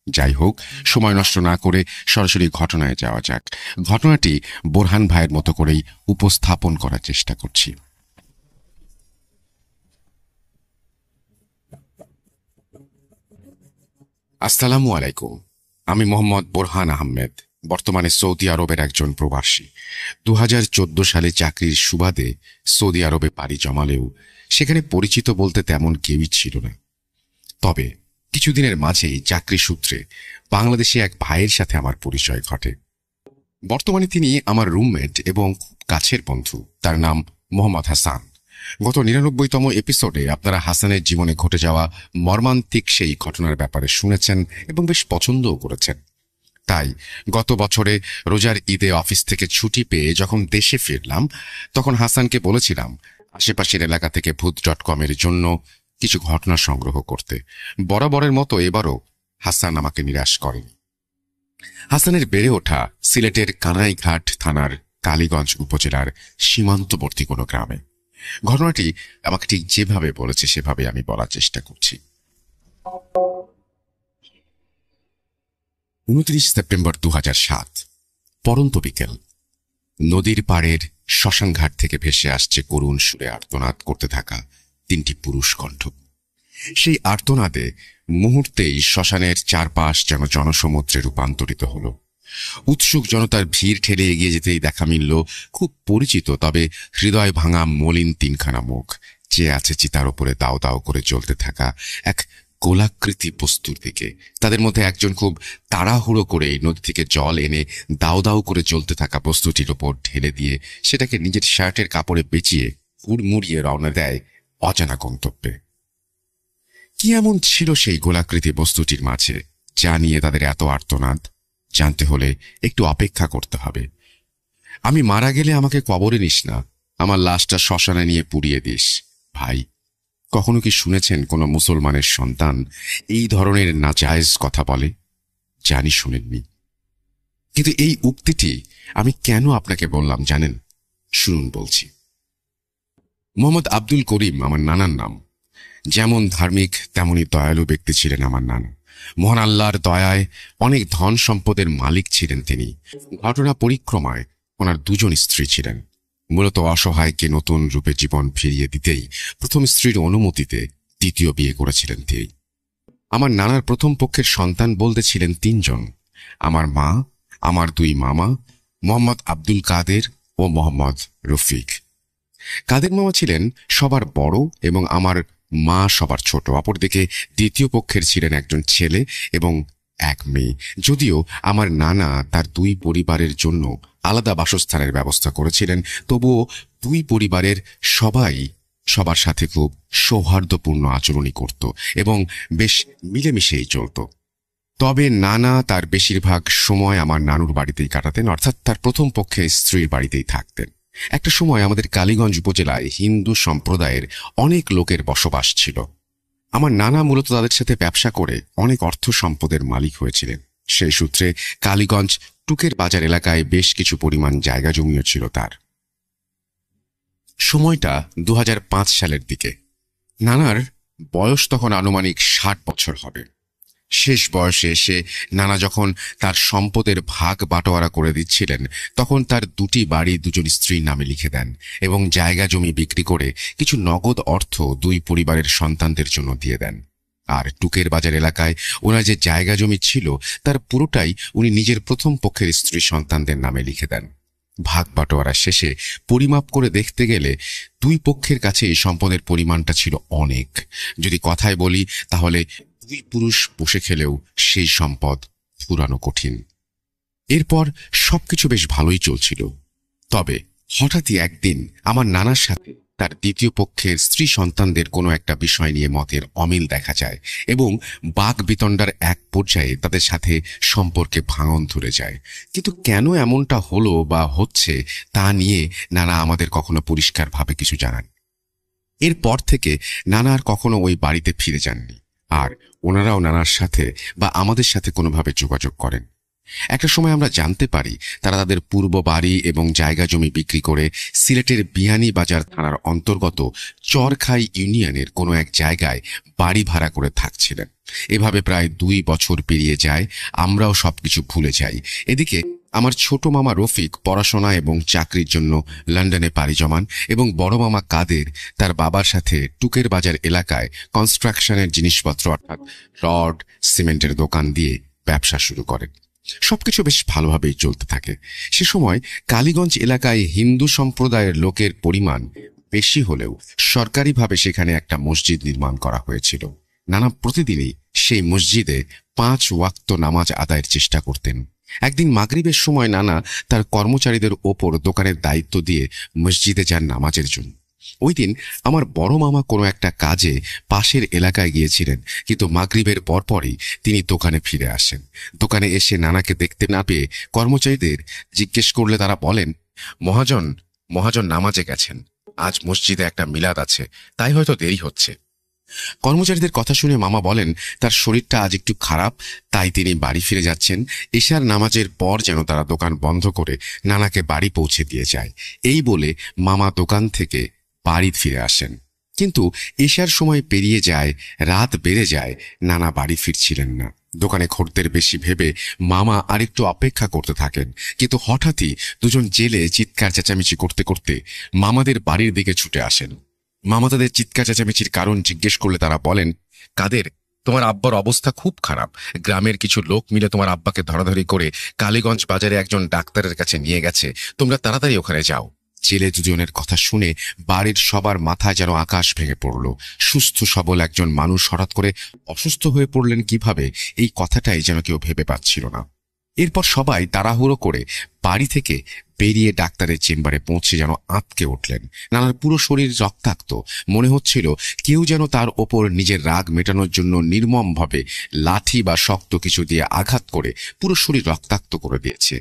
যাই হোক, সময় নষ্ট না করে সরাসরি ঘটনায় যাওয়া যাক। ঘটনাটি বোরহান ভাইয়ের মতো করেই উপস্থাপন করার চেষ্টা করছি। আসসালামু আলাইকুম। আমি মোহাম্মদ বোরহান আহমেদ, বর্তমানে সৌদি আরবের একজন প্রবাসী। 2014 সালে চাকরির সুবাদে সৌদি আরবে পাড়ি জমালেও সেখানে পরিচিত বলতে তেমন কেউই ছিল না। তবে কিছুদিনের মাঝেই চাকরি সূত্রে বাংলাদেশে এক ভাইয়ের সাথে আমার পরিচয় ঘটে। বর্তমানে তিনি আমার রুমমেট এবং খুব কাছের বন্ধু। তার নাম মোহাম্মদ হাসান। গত 99তম এপিসোডে আপনারা হাসানের জীবনে ঘটে যাওয়া মর্মান্তিক সেই ঘটনার ব্যাপারে শুনেছেন এবং বেশ পছন্দও করেছেন। তাই গত বছরে রোজার ঈদে অফিস থেকে ছুটি পেয়ে যখন দেশে ফিরলাম, তখন হাসানকে বলেছিলাম আশেপাশের এলাকা থেকে ভূত.com-এর জন্য কিছু ঘটনা সংগ্রহ করতে। বরাবরের মতো এবারও হাসান আমাকে নিরাশ করেনি। হাসানের বেড়ে ওঠা সিলেটের কানাইঘাট থানার কালীগঞ্জ উপজেলার সীমান্তবর্তী কোনো গ্রামে। ঘটনাটি আমাকে ঠিক যেভাবে বলেছে সেভাবে আমি বলার চেষ্টা করছি। 29 সেপ্টেম্বর 2007, পরন্ত বিকেল। নদীর পাড়ের শ্মশানঘাট থেকে ভেসে আসছে করুণ সুরে আর্তনাদ করতে থাকা 3টি পুরুষ কণ্ঠ। সেই আর্তনাদে মুহূর্তেই শ্মশানের চারপাশ যেন জনসমুদ্রে রূপান্তরিত হল। উৎসুক জনতার ভিড় ঠেলে এগিয়ে যেতেই দেখা মিলল খুব পরিচিত তবে হৃদয় ভাঙা মলিন 3খানা মুখ। চেয়ে আছে চিতার উপরে দাও দাও করে জ্বলতে থাকা এক গোলাকৃতি বস্তুর দিকে। তাদের মধ্যে একজন খুব তাড়াহুড়ো করে নদী থেকে জল এনে দাও দাও করে জ্বলতে থাকা বস্তুটির ওপর ঢেলে দিয়ে সেটাকে নিজের শার্টের কাপড়ে পেঁচিয়ে হুড়মুড়িয়ে রওনা দেয় অজানা গন্তব্যে। কি এমন ছিল সেই গোলাকৃতি বস্তুটির মাঝে যা নিয়ে তাদের এত আর্তনাদ? জানতে হলে একটু অপেক্ষা করতে হবে। আমি মারা গেলে আমাকে কবরে নিস না, আমার লাশটা শ্মশানে নিয়ে পুড়িয়ে দিস। ভাই, কখনো কি শুনেছেন কোনো মুসলমানের সন্তান এই ধরনের নাজায়েজ কথা বলে? জানি শুনেননি, কিন্তু এই উক্তিটি আমি কেন আপনাকে বললাম জানেন? শুনুন বলছি। মোহাম্মদ আব্দুল করিম আমার নানার নাম। যেমন ধার্মিক তেমনি দয়ালু ব্যক্তি ছিলেন আমার নানা। মহান আল্লাহর দয়ায় অনেক ধন সম্পদের মালিক ছিলেন তিনি। ঘটনা পরিক্রমায় ওনার 2জন স্ত্রী ছিলেন। মূলত অসহায়কে নতুন রূপে জীবন ফিরিয়ে দিতেই প্রথম স্ত্রীর অনুমতিতে দ্বিতীয় বিয়ে করেছিলেন তিনি। আমার নানার প্রথম পক্ষের সন্তান বলতে ছিলেন 3জন। আমার মা, আমার 2 মামা, মোহাম্মদ আব্দুল কাদের ও মোহাম্মদ রফিক। কাদের মামা ছিলেন সবার বড় এবং আমার মা সবার ছোট। অপরদিকে দ্বিতীয় পক্ষের ছিলেন একজন ছেলে এবং এক মেয়ে। যদিও আমার নানা তার 2 পরিবারের জন্য আলাদা বাসস্থানের ব্যবস্থা করেছিলেন, তবুও 2 পরিবারের সবাই সবার সাথে খুব সৌহার্দ্যপূর্ণ আচরণই করত এবং বেশ মিলেমিশেই চলত। তবে নানা তার বেশিরভাগ সময় আমার নানুর বাড়িতেই কাটাতেন, অর্থাৎ তার প্রথম পক্ষে স্ত্রীর বাড়িতেই থাকতেন। একটা সময় আমাদের কালীগঞ্জ উপজেলায় হিন্দু সম্প্রদায়ের অনেক লোকের বসবাস ছিল। আমার নানা মূলত তাদের সাথে ব্যবসা করে অনেক অর্থ সম্পদের মালিক হয়েছিলেন। সেই সূত্রে কালীগঞ্জ টুকের বাজার এলাকায় বেশ কিছু পরিমাণ জায়গা জমিও ছিল তার। সময়টা 2005 সালের দিকে। নানার বয়স তখন আনুমানিক 60 বছর হবে। শেষ বয়সে এসে নানা যখন তার সম্পদের ভাগ বাটোয়ারা করে দিচ্ছিলেন, তখন তার দুটি বাড়ি দুজন স্ত্রীর নামে লিখে দেন এবং জায়গা জমি বিক্রি করে কিছু নগদ অর্থ দুই পরিবারের সন্তানদের জন্য দিয়ে দেন। আর টুকের বাজার এলাকায় ওনার যে জায়গা জমি ছিল তার পুরোটাই উনি নিজের প্রথম পক্ষের স্ত্রী সন্তানদের নামে লিখে দেন। ভাগ বাটোয়ারা শেষে পরিমাপ করে দেখতে গেলে দুই পক্ষের কাছে এই সম্পদের পরিমাণটা ছিল অনেক। যদি কথায় বলি তাহলে দুই পুরুষ বসে খেলেও সেই সম্পদ ফুরানো কঠিন। এরপর সবকিছু বেশ ভালোই চলছিল। তবে হঠাৎই একদিন আমার নানার সাথে তার দ্বিতীয় পক্ষের স্ত্রী সন্তানদের কোনো একটা বিষয় নিয়ে মতের অমিল দেখা যায় এবং বাক বিতণ্ডার এক পর্যায়ে তাদের সাথে সম্পর্কে ভাঙন ধরে যায়। কিন্তু কেন এমনটা হলো বা হচ্ছে তা নিয়ে নানা আমাদের কখনো পরিষ্কারভাবে কিছু জানান। এরপর থেকে নানা আর কখনো ওই বাড়িতে ফিরে যাননি, আর ওনারাও নানার সাথে বা আমাদের সাথে কোনোভাবে যোগাযোগ করেন। একটা সময় আমরা জানতে পারি তারা তাদের পূর্ব বাড়ি এবং জায়গা জমি বিক্রি করে সিলেটের বিয়ানীবাজার থানার অন্তর্গত চরখাই ইউনিয়নের কোনো এক জায়গায় বাড়ি ভাড়া করে থাকছিলেন। এভাবে প্রায় 2 বছর পেরিয়ে যায়, আমরাও সবকিছু ভুলে যাই। এদিকে আমার ছোট মামা রফিক পড়াশোনা এবং চাকরির জন্য লন্ডনে পাড়ি জমান এবং বড় মামা কাদের তার বাবার সাথে টুকের বাজার এলাকায় কনস্ট্রাকশনের জিনিসপত্র অর্থাৎ রড সিমেন্টের দোকান দিয়ে ব্যবসা শুরু করেন। সবকিছু বেশ ভালোভাবেই চলতে থাকে। সে সময় কালীগঞ্জ এলাকায় হিন্দু সম্প্রদায়ের লোকের পরিমাণ বেশি হলেও সরকারিভাবে সেখানে একটা মসজিদ নির্মাণ করা হয়েছিল। নানা প্রতিদিনই সেই মসজিদে 5 ওয়াক্ত নামাজ আদায়ের চেষ্টা করতেন। একদিন মাগরিবের সময় নানা তার কর্মচারীদের ওপর দোকানের দায়িত্ব দিয়ে মসজিদে যান নামাজের জন্য। ওই দিন আমার বড় মামা কোনো একটা কাজে পাশের এলাকায় গিয়েছিলেন, কিন্তু মাগরিবের পরপরই তিনি দোকানে ফিরে আসেন। দোকানে এসে নানাকে দেখতে না পেয়ে কর্মচারীদের জিজ্ঞেস করলে তারা বলেন, মহাজন মহাজন নামাজে গেছেন, আজ মসজিদে একটা মিলাদ আছে, তাই হয়তো দেরি হচ্ছে। কর্মচারীদের কথা শুনে মামা বলেন তার শরীরটা আজ একটু খারাপ, তাই তিনি বাড়ি ফিরে যাচ্ছেন। এশার নামাজের পর যেন তারা দোকান বন্ধ করে নানাকে বাড়ি পৌঁছে দিয়ে যায়। এই বলে মামা দোকান থেকে বাড়ি ফিরে আসেন। কিন্তু এশার সময় পেরিয়ে যায়, রাত বেড়ে যায়, নানা বাড়ি ফিরছিলেন না। দোকানে খদ্দের বেশি ভেবে মামা আরেকটু অপেক্ষা করতে থাকেন, কিন্তু হঠাৎই দুজন জেলে চিৎকার চেঁচামেচি করতে করতে মামাদের বাড়ির দিকে ছুটে আসেন। মামা তাদের চিৎকার চেঁচামেচির কারণ জিজ্ঞেস করলে তারা বলেন, কাদের, তোমার আব্বার অবস্থা খুব খারাপ। গ্রামের কিছু লোক মিলে তোমার আব্বাকে ধরাধরি করে কালীগঞ্জ বাজারে একজন ডাক্তারের কাছে নিয়ে গেছে, তোমরা তাড়াতাড়ি ওখানে যাও। জেলে দুজনের কথা শুনে বাড়ির সবার মাথায় যেন আকাশ ভেঙে পড়ল। সুস্থ সবল একজন মানুষ হঠাৎ করে অসুস্থ হয়ে পড়লেন কিভাবে, এই কথাটাই যেন কেউ ভেবে পাচ্ছিল না। এরপর সবাই তাড়াহুড়ো করে বাড়ি থেকে বেরিয়ে ডাক্তারের চেম্বারে পৌঁছে যেন আঁতকে উঠলেন। নানার পুরো শরীর রক্তাক্ত, মনে হচ্ছিল কেউ যেন তার ওপর নিজের রাগ মেটানোর জন্য নির্মমভাবে লাঠি বা শক্ত কিছু দিয়ে আঘাত করে পুরো শরীর রক্তাক্ত করে দিয়েছে।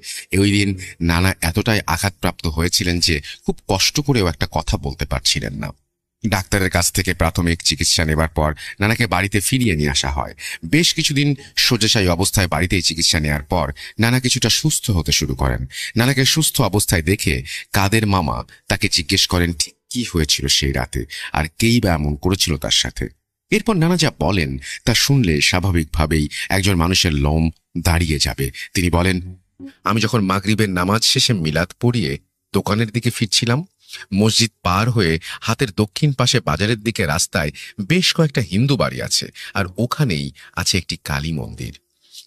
ওই দিন নানা এতটাই আঘাতপ্রাপ্ত হয়েছিলেন যে খুব কষ্ট করেও একটা কথা বলতে পারছিলেন না। ডাক্তারের কাছ থেকে প্রাথমিক চিকিৎসা নেবার পর নানাকে বাড়িতে ফিরিয়ে নিয়ে আসা হয়। বেশ কিছুদিন শয্যাশায়ী অবস্থায় বাড়িতেই চিকিৎসা নেওয়ার পর নানা কিছুটা সুস্থ হতে শুরু করেন। নানাকে সুস্থ অবস্থায় দেখে কাদের মামা তাকে জিজ্ঞেস করেন ঠিক কি হয়েছিল সেই রাতে, আর কেই বা এমন করেছিল তার সাথে। এরপর নানা যা বলেন তা শুনলে স্বাভাবিকভাবেই একজন মানুষের লোম দাঁড়িয়ে যাবে। তিনি বলেন, আমি যখন মাগরিবের নামাজ শেষে মিলাদ পড়িয়ে দোকানের দিকে ফিরছিলাম, মসজিদ পার হয়ে হাতের দক্ষিণ পাশে বাজারের দিকে রাস্তায় বেশ কয়েকটা হিন্দু বাড়ি আছে, আর ওখানেই আছে একটি কালী মন্দির।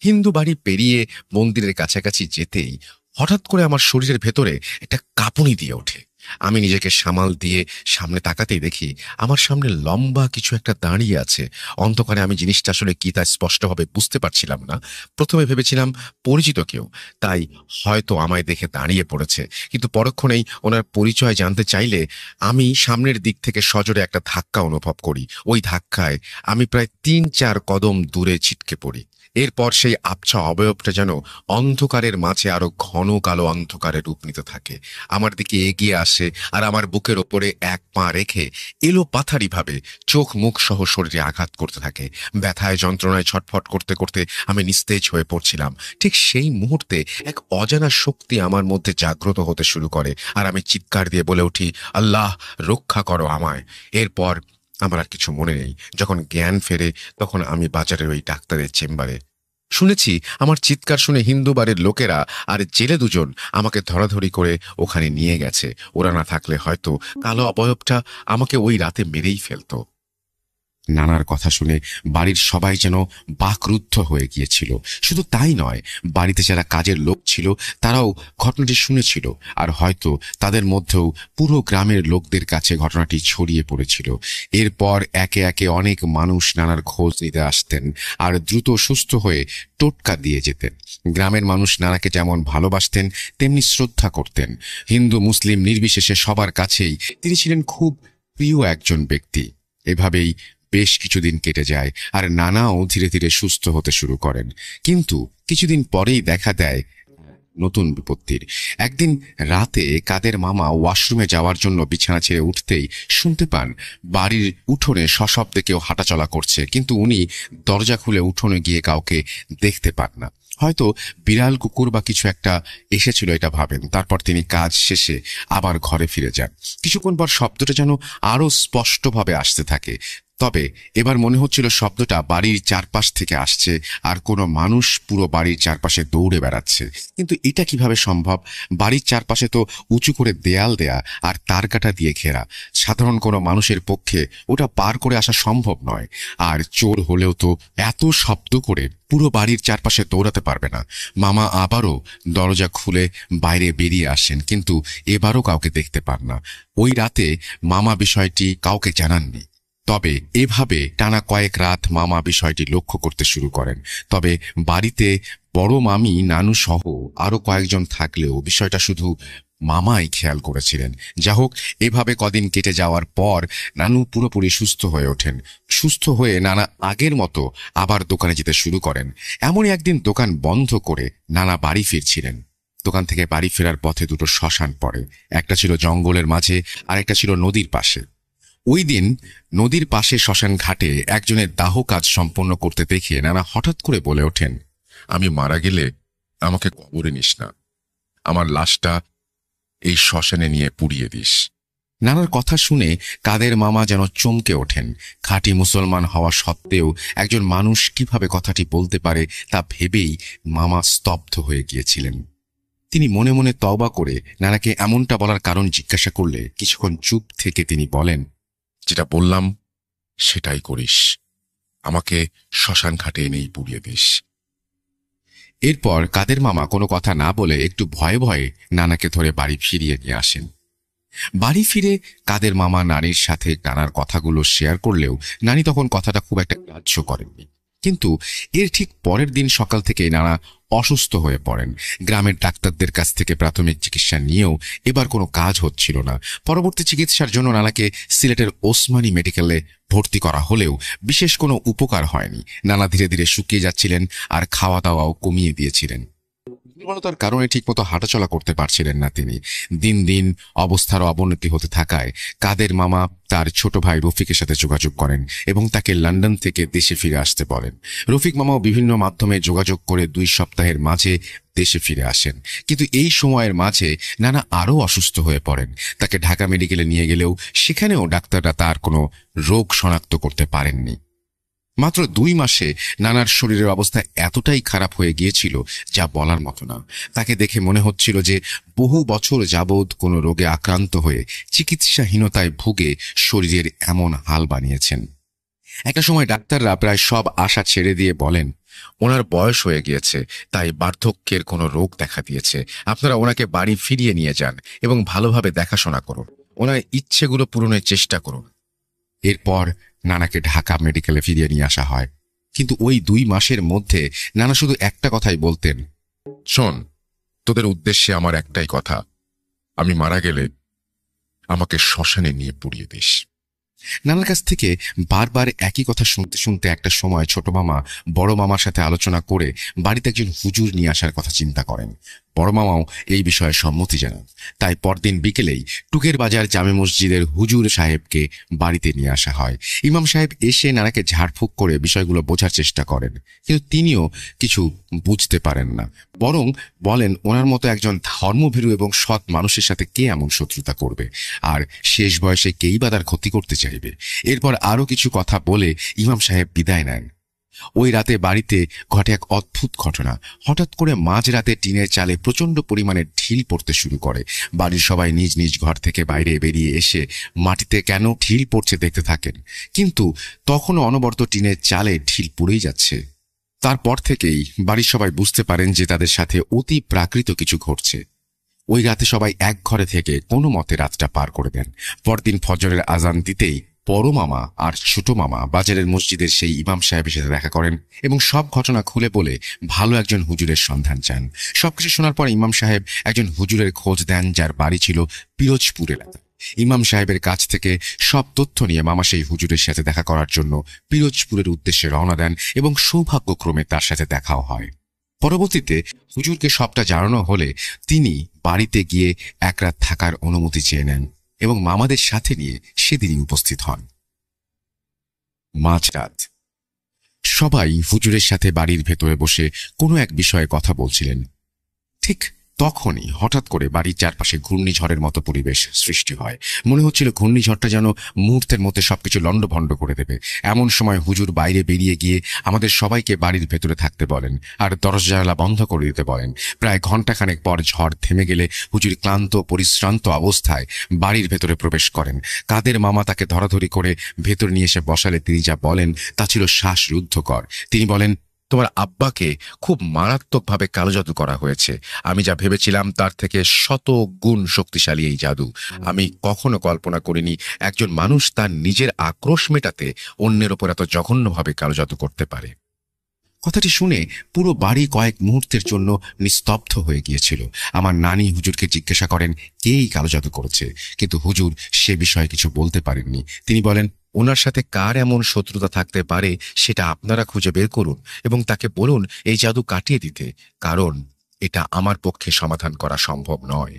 হিন্দু বাড়ি পেরিয়ে মন্দিরের কাছাকাছি যেতেই হঠাৎ করে আমার শরীরের ভেতরে একটা কাঁপুনি দিয়ে ওঠে। আমি নিজেকে সামাল দিয়ে সামনে তাকাতেই দেখি আমার সামনে লম্বা কিছু একটা দাঁড়িয়ে আছে। অন্ধকারে আমি জিনিসটা আসলে কি তা স্পষ্টভাবে বুঝতে পারছিলাম না। প্রথমে ভেবেছিলাম পরিচিত কেউ, তাই হয়তো আমায় দেখে দাঁড়িয়ে পড়েছে, কিন্তু পরক্ষণেই ওনার পরিচয় জানতে চাইলে আমি সামনের দিক থেকে সজোরে একটা ধাক্কা অনুভব করি। ওই ধাক্কায় আমি প্রায় 3-4 কদম দূরে ছিটকে পড়ি। এরপর সেই আবছা অবয়বটা যেন অন্ধকারের মাঝে আরো ঘন কালো অন্ধকারে রূপ নিতে থাকে, আমার দিকে এগিয়ে আসে আর আমার বুকের ওপরে এক পা রেখে এলো পাথারি ভাবে চোখ মুখ সহ শরীরে আঘাত করতে থাকে। ব্যথায় যন্ত্রণায় ছটফট করতে করতে আমি নিস্তেজ হয়ে পড়ছিলাম। ঠিক সেই মুহূর্তে এক অজানা শক্তি আমার মধ্যে জাগ্রত হতে শুরু করে আর আমি চিৎকার দিয়ে বলে উঠি, আল্লাহ রক্ষা করো আমায়। এরপর আমার আর কিছু মনে নেই। যখন জ্ঞান ফেরে তখন আমি বাজারের ওই ডাক্তারের চেম্বারে। শুনেছি আমার চিৎকার শুনে হিন্দু বাড়ির লোকেরা আর জেলে দুজন আমাকে ধরাধরি করে ওখানে নিয়ে গেছে। ওরা না থাকলে হয়তো কালো অবয়বটা আমাকে ওই রাতে মেরেই ফেলতো। নানার কথা শুনে বাড়ির সবাই যেন বাকরুদ্ধ হয়ে গিয়েছিল। শুধু তাই নয়, বাড়িতে যারা কাজের লোক ছিল তারাও ঘটনাটি শুনেছিল, আর হয়তো তাদের মধ্যেও পুরো গ্রামের লোকদের কাছে ঘটনাটি ছড়িয়ে পড়েছিল। এরপর একে একে অনেক মানুষ নানার খোঁজ নিতে আসতেন আর দ্রুত সুস্থ হয়ে টোটকা দিয়ে যেতেন। গ্রামের মানুষ নানাকে যেমন ভালোবাসতেন তেমনি শ্রদ্ধা করতেন। হিন্দু মুসলিম নির্বিশেষে সবার কাছেই তিনি ছিলেন খুব প্রিয় একজন ব্যক্তি। এভাবেই বেশ কিছুদিন কেটে যায় আর নানাও ধীরে ধীরে সুস্থ হতে শুরু করেন। কিন্তু কিছুদিন পরেই দেখা দেয় নতুন বিপত্তির। একদিন রাতে কাদের মামা ওয়াশরুমে যাওয়ার জন্য বিছানা ছেড়ে উঠতেই শুনতে পান বাড়ির উঠোনে সশব্দে কেউ হাঁটাচলা করছে, কিন্তু উনি দরজা খুলে উঠোনে গিয়ে কাউকে দেখতে পান না। হয়তো বিড়াল কুকুর বা কিছু একটা এসেছিল এটা ভাবেন। তারপর তিনি কাজ শেষে আবার ঘরে ফিরে যান। কিছুক্ষণ পর শব্দটা যেন আরো স্পষ্টভাবে আসতে থাকে, তবে এবার মনে হচ্ছিল শব্দটা বাড়ির চারপাশ থেকে আসছে আর কোনো মানুষ পুরো বাড়ির চারপাশে দৌড়ে বেড়াচ্ছে। কিন্তু এটা কিভাবে সম্ভব? বাড়ির চারপাশে তো উঁচু করে দেয়াল দেয়া আর তারকাটা দিয়ে ঘেরা, সাধারণ কোনো মানুষের পক্ষে ওটা পার করে আসা সম্ভব নয়। আর চোর হলেও তো এত শব্দ করে পুরো বাড়ির চারপাশে দৌড়াতে পারবে না। মামা আবারও দরজা খুলে বাইরে বেরিয়ে আসেন, কিন্তু এবারও কাউকে দেখতে পান না। ওই রাতে মামা বিষয়টি কাউকে জানাননি। তবে এভাবে টানা কয়েক রাত মামা বিষয়টি লক্ষ্য করতে শুরু করেন। তবে বাড়িতে বড় মামি নানু সহ আরো কয়েকজন থাকলেও বিষয়টা শুধু মামাই খেয়াল করেছিলেন। যা হোক, এভাবে কদিন কেটে যাওয়ার পর নানু পুরোপুরি সুস্থ হয়ে ওঠেন। সুস্থ হয়ে নানা আগের মতো আবার দোকানে যেতে শুরু করেন। এমনই একদিন দোকান বন্ধ করে নানা বাড়ি ফিরছিলেন। দোকান থেকে বাড়ি ফেরার পথে দুটো শ্মশান পড়ে। একটা ছিল জঙ্গলের মাঝে আর একটা ছিল নদীর পাশে। ওই দিন নদীর পাশে শ্মশান ঘাটে একজনের দাহ কাজ সম্পন্ন করতে দেখে নানা হঠাৎ করে বলে ওঠেন, আমি মারা গেলে আমাকে কবরে নিস না, আমার লাশটা এই শ্মশানে নিয়ে পুড়িয়ে দিস। নানার কথা শুনে কাদের মামা যেন চমকে ওঠেন। খাঁটি মুসলমান হওয়া সত্ত্বেও একজন মানুষ কিভাবে কথাটি বলতে পারে তা ভেবেই মামা স্তব্ধ হয়ে গিয়েছিলেন। তিনি মনে মনে তওবা করে নানাকে এমনটা বলার কারণ জিজ্ঞাসা করলে কিছুক্ষণ চুপ থেকে তিনি বলেন, যেটা বললাম সেটাই করিস, আমাকে শ্মশান ঘাটে এনেই পুড়িয়ে দিস। এরপর কাদের মামা কোনো কথা না বলে একটু ভয়ে ভয়ে নানাকে ধরে বাড়ি ফিরিয়ে নিয়ে আসেন। বাড়ি ফিরে কাদের মামা নানির সাথে নানার কথাগুলো শেয়ার করলেও নানি তখন কথাটা খুব একটা গ্রাহ্য করেননি। কিন্তু এর ঠিক পরের দিন সকাল থেকে নানা অসুস্থ হয়ে পড়েন। গ্রামের ডাক্তারদের কাছ থেকে প্রাথমিক চিকিৎসা নিয়েও এবার কোনো কাজ হচ্ছিল না। পরবর্তী চিকিৎসার জন্য নানাকে সিলেটের ওসমানী মেডিকেলে ভর্তি করা হলেও বিশেষ কোনো উপকার হয়নি। নানা ধীরে ধীরে শুকিয়ে যাচ্ছিলেন আর খাওয়া দাওয়াও কমিয়ে দিয়েছিলেন। দুর্বলতার কারণে ঠিকমতো হাঁটাচলা করতে পারছিলেন না তিনি। দিন দিন অবস্থার অবনতি হতে থাকায় কাদের মামা তার ছোট ভাই রফিকের সাথে যোগাযোগ করেন এবং তাকে লন্ডন থেকে দেশে ফিরে আসতে বলেন। রফিক মামাও বিভিন্ন মাধ্যমে যোগাযোগ করে 2 সপ্তাহের মাঝে দেশে ফিরে আসেন। কিন্তু এই সময়ের মাঝে নানা আরও অসুস্থ হয়ে পড়েন। তাকে ঢাকা মেডিকেলে নিয়ে গেলেও সেখানেও ডাক্তাররা তার কোনো রোগ শনাক্ত করতে পারেননি। মাত্র 2 মাসে নানার শরীরের অবস্থা এতটাই খারাপ হয়ে গিয়েছিল যা বলার মতো না। তাকে দেখে মনে হচ্ছিল যে বহু বছর যাবৎ কোনো রোগে আক্রান্ত হয়ে চিকিৎসাহীনতায় ভুগে শরীরের এমন হাল বানিয়েছেন। একটা সময় ডাক্তাররা প্রায় সব আশা ছেড়ে দিয়ে বলেন, ওনার বয়স হয়ে গিয়েছে, তাই বার্ধক্যের কোনো রোগ দেখা দিয়েছে। আপনারা ওনাকে বাড়ি ফিরিয়ে নিয়ে যান এবং ভালোভাবে দেখাশোনা করুন, ওনার ইচ্ছেগুলো পূরণের চেষ্টা করুন। এরপর নানাকে ঢাকা মেডিকেলে ফিরিয়ে নিয়ে আসা হয়। কিন্তু ওই 2 মাসের মধ্যে নানা শুধু একটা কথাই বলতেন, শোন, তোদের উদ্দেশ্যে আমার একটাই কথা, আমি মারা গেলে আমাকে শ্মশানে নিয়ে পুড়িয়ে দিস। নানার কাছ থেকে বারবার একই কথা শুনতে শুনতে একটা সময় ছোট মামা বড় মামার সাথে আলোচনা করে বাড়িতে একজন হুজুর নিয়ে আসার কথা চিন্তা করেন। বড় মামাও এই বিষয়ে সম্মতি জানান। তাই পরদিন বিকেলেই টুকের বাজার জামে মসজিদের হুজুর সাহেবকে বাড়িতে নিয়ে আসা হয়। ইমাম সাহেব এসে নানাকে ঝাড়ফুঁক করে বিষয়গুলো বোঝার চেষ্টা করেন, কিন্তু তিনিও কিছু বুঝতে পারেন না। বরং বলেন, ওনার মতো একজন ধর্মভীরু এবং সৎ মানুষের সাথে কে এমন শত্রুতা করবে, আর শেষ বয়সে কেই বা তার ক্ষতি করতে চাইবে। এরপর আরো কিছু কথা বলে ইমাম সাহেব বিদায় নেন। ওই রাতে বাড়িতে ঘটে এক অদ্ভুত ঘটনা। হঠাৎ করে মাঝরাতে টিনের চালে প্রচন্ড পরিমাণে ঢিল পড়তে শুরু করে। বাড়ির সবাই নিজ নিজ ঘর থেকে বাইরে বেরিয়ে এসে মাটিতে কেন ঢিল পড়ছে দেখতে থাকেন, কিন্তু তখনও অনবরত টিনের চালে ঢিল পড়েই যাচ্ছে। তারপর থেকেই বাড়ির সবাই বুঝতে পারেন যে তাদের সাথে অতি প্রাকৃত কিছু ঘটছে। ওই রাতে সবাই এক ঘরে থেকে কোনো মতে রাতটা পার করে দেন। পরদিন ফজরের আজান দিতেই বড় মামা আর ছোট মামা বাজারের মসজিদের সেই ইমাম সাহেবের সাথে দেখা করেন এবং সব ঘটনা খুলে বলে ভালো একজন হুজুরের সন্ধান চান। সবকিছু শোনার পর ইমাম সাহেব একজন হুজুরের খোঁজ দেন, যার বাড়ি ছিল পিরোজপুর এলাকায়। ইমাম সাহেবের কাছ থেকে সব তথ্য নিয়ে মামা সেই হুজুরের সাথে দেখা করার জন্য পিরোজপুরের উদ্দেশ্যে রওনা দেন এবং সৌভাগ্যক্রমে তার সাথে দেখাও হয়। পরবর্তীতে হুজুরকে সবটা জানানো হলে তিনি বাড়িতে গিয়ে এক রাত থাকার অনুমতি চেয়ে নেন এবং মামাদের সাথে নিয়ে সেদিনই উপস্থিত হন। মাঝরাত সবাই হুজুরের সাথে বাড়ির ভেতরে বসে কোনো এক বিষয়ে কথা বলছিলেন। ঠিক তখনই হঠাৎ করে বাড়ির চারপাশে ঘূর্ণিঝড়ের মতো পরিবেশ সৃষ্টি হয়। মনে হচ্ছিল ঘূর্ণিঝড়টা যেন মুহূর্তের মধ্যে সবকিছু লণ্ডভণ্ড করে দেবে। এমন সময় হুজুর বাইরে বেরিয়ে গিয়ে আমাদের সবাইকে বাড়ির ভেতরে থাকতে বলেন আর দরজা জানালা বন্ধ করে দিতে বলেন। প্রায় ঘণ্টাখানেক পর ঝড় থেমে গেলে হুজুর ক্লান্ত পরিশ্রান্ত অবস্থায় বাড়ির ভেতরে প্রবেশ করেন। কাদের মামা তাকে ধরাধরি করে ভেতরে নিয়ে এসে বসালে তিনি যা বলেন তা ছিল শ্বাসরুদ্ধকর। তিনি বলেন, তোমার আব্বাকে খুব মারাত্মকভাবে কালো জাদু করা হয়েছে। আমি যা ভেবেছিলাম তার থেকে শত গুণ শক্তিশালী এই জাদু। আমি কখনো কল্পনা করিনি একজন মানুষ তার নিজের আক্রোশ মেটাতে অন্যের ওপর এত জঘন্যভাবে কালো জাদু করতে পারে। কথাটি শুনে পুরো বাড়ি কয়েক মুহূর্তের জন্য নিস্তব্ধ হয়ে গিয়েছিল। আমার নানি হুজুরকে জিজ্ঞাসা করেন কে এই কালো জাদু করেছে, কিন্তু হুজুর সে বিষয়ে কিছু বলতে পারেননি। তিনি বলেন, ওনার সাথে কার এমন শত্রুতা থাকতে পারে সেটা আপনারা খুঁজে বের করুন এবং তাকে বলুন এই জাদু কাটিয়ে দিতে, কারণ এটা আমার পক্ষে সমাধান করা সম্ভব নয়।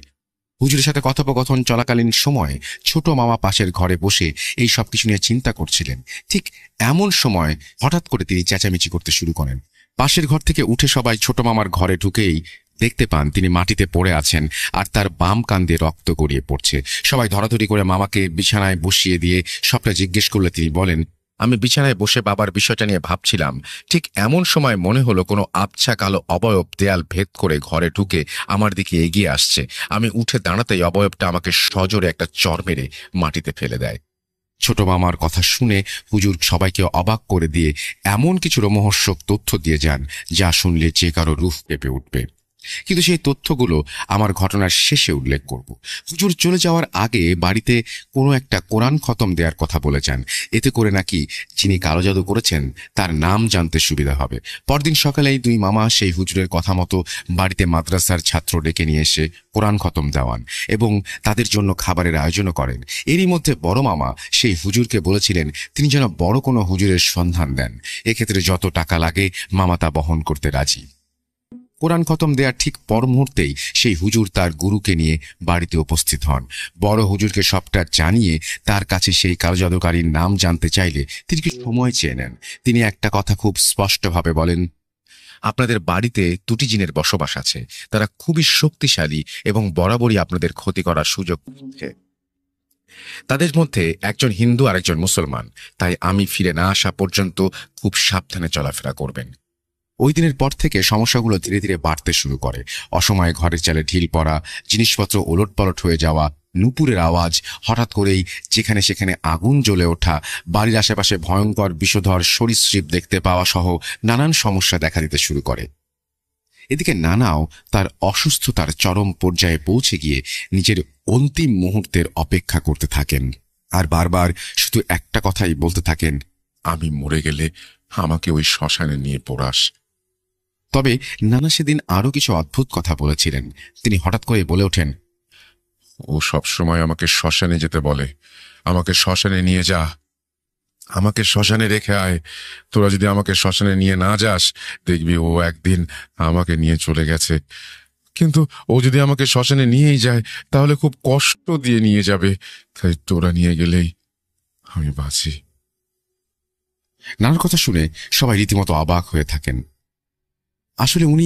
হুজুরের সাথে কথোপকথন চলাকালীন সময় ছোট মামা পাশের ঘরে বসে এই সবকিছু নিয়ে চিন্তা করছিলেন। ঠিক এমন সময় হঠাৎ করে তিনি চেঁচামেচি করতে শুরু করেন। পাশের ঘর থেকে উঠে সবাই ছোট মামার ঘরে ঢুকেই দেখতে পান তিনি মাটিতে পড়ে আছেন আর তার বাম কান দিয়ে রক্ত গড়িয়ে পড়ছে। সবাই ধরাধরি করে মামাকে বিছানায় বসিয়ে দিয়ে সবটা জিজ্ঞেস করলে তিনি বলেন, আমি বিছানায় বসে বাবার বিষয়টা নিয়ে ভাবছিলাম। ঠিক এমন সময় মনে হলো কোনো আবছা কালো অবয়ব দেয়াল ভেদ করে ঘরে ঢুকে আমার দিকে এগিয়ে আসছে। আমি উঠে দাঁড়াতেই অবয়বটা আমাকে সজোরে একটা চড় মেরে মাটিতে ফেলে দেয়। ছোট মামার কথা শুনে হুজুর সবাইকে অবাক করে দিয়ে এমন কিছু রোমহর্ষক তথ্য দিয়ে যান যা শুনলে যে কারো রুহ কেঁপে উঠবে। কিন্তু সেই তথ্যগুলো আমার ঘটনার শেষে উল্লেখ করব। হুজুর চলে যাওয়ার আগে বাড়িতে কোনো একটা কোরআন খতম দেওয়ার কথা বলে যান। এতে করে নাকি যিনি কালো জাদু করেছেন তার নাম জানতে সুবিধা হবে। পরদিন সকালেই দুই মামা সেই হুজুরের কথা মতো বাড়িতে মাদ্রাসার ছাত্র ডেকে নিয়ে এসে কোরআন খতম দেওয়ান এবং তাদের জন্য খাবারের আয়োজনও করেন। এরই মধ্যে বড় মামা সেই হুজুরকে বলেছিলেন তিনি যেন বড় কোনো হুজুরের সন্ধান দেন। এক্ষেত্রে যত টাকা লাগে মামা তা বহন করতে রাজি। কোরআন খতম দেওয়ার ঠিক পর মুহূর্তেই সেই হুজুর তার গুরুকে নিয়ে বাড়িতে উপস্থিত হন। বড় হুজুরকে সবটা জানিয়ে তার কাছে সেই কালো জাদুকারীর নাম জানতে চাইলে তিনি কি সময় চেয়ে নেন। তিনি একটা কথা খুব স্পষ্টভাবে বলেন, আপনাদের বাড়িতে দুটি জিনের বসবাস আছে, তারা খুবই শক্তিশালী এবং বরাবরই আপনাদের ক্ষতি করার সুযোগ দিচ্ছে। তাদের মধ্যে একজন হিন্দু আর একজন মুসলমান, তাই আমি ফিরে না আসা পর্যন্ত খুব সাবধানে চলাফেরা করবেন। ওই দিনের পর থেকে সমস্যাগুলো ধীরে ধীরে বাড়তে শুরু করে। অসময়ে ঘরের চালে ঢিল পড়া, জিনিসপত্র ওলটপালট হয়ে যাওয়া, নুপুরের আওয়াজ, হঠাৎ করেই যেখানে সেখানে আগুন জ্বলে ওঠা, বাড়ির আশেপাশে ভয়ঙ্কর বিষধর সরীসৃপ দেখতে পাওয়া সহ নানান সমস্যা দেখা দিতে শুরু করে। এদিকে নানাও তার অসুস্থতার চরম পর্যায়ে পৌঁছে গিয়ে নিজের অন্তিম মুহূর্তের অপেক্ষা করতে থাকেন আর বারবার শুধু একটা কথাই বলতে থাকেন, আমি মরে গেলে আমাকে ওই শ্মশানে নিয়ে পোড়াস। তবে নানা সেদিন আরো কিছু অদ্ভুত কথা বলেছিলেন। তিনি হঠাৎ করে বলে ওঠেন, ও সবসময় আমাকে শ্মশানে যেতে বলে, আমাকে শ্মশানে নিয়ে যা, আমাকে শ্মশানে রেখে আয়। তোরা যদি আমাকে শ্মশানে নিয়ে না যাস, দেখবি ও একদিন আমাকে নিয়ে চলে গেছে। কিন্তু ও যদি আমাকে শ্মশানে নিয়েই যায়, তাহলে খুব কষ্ট দিয়ে নিয়ে যাবে। তাই তোরা নিয়ে গেলেই আমি বাঁচি। নানার কথা শুনে সবাই রীতিমতো অবাক হয়ে থাকেন। আসলে উনি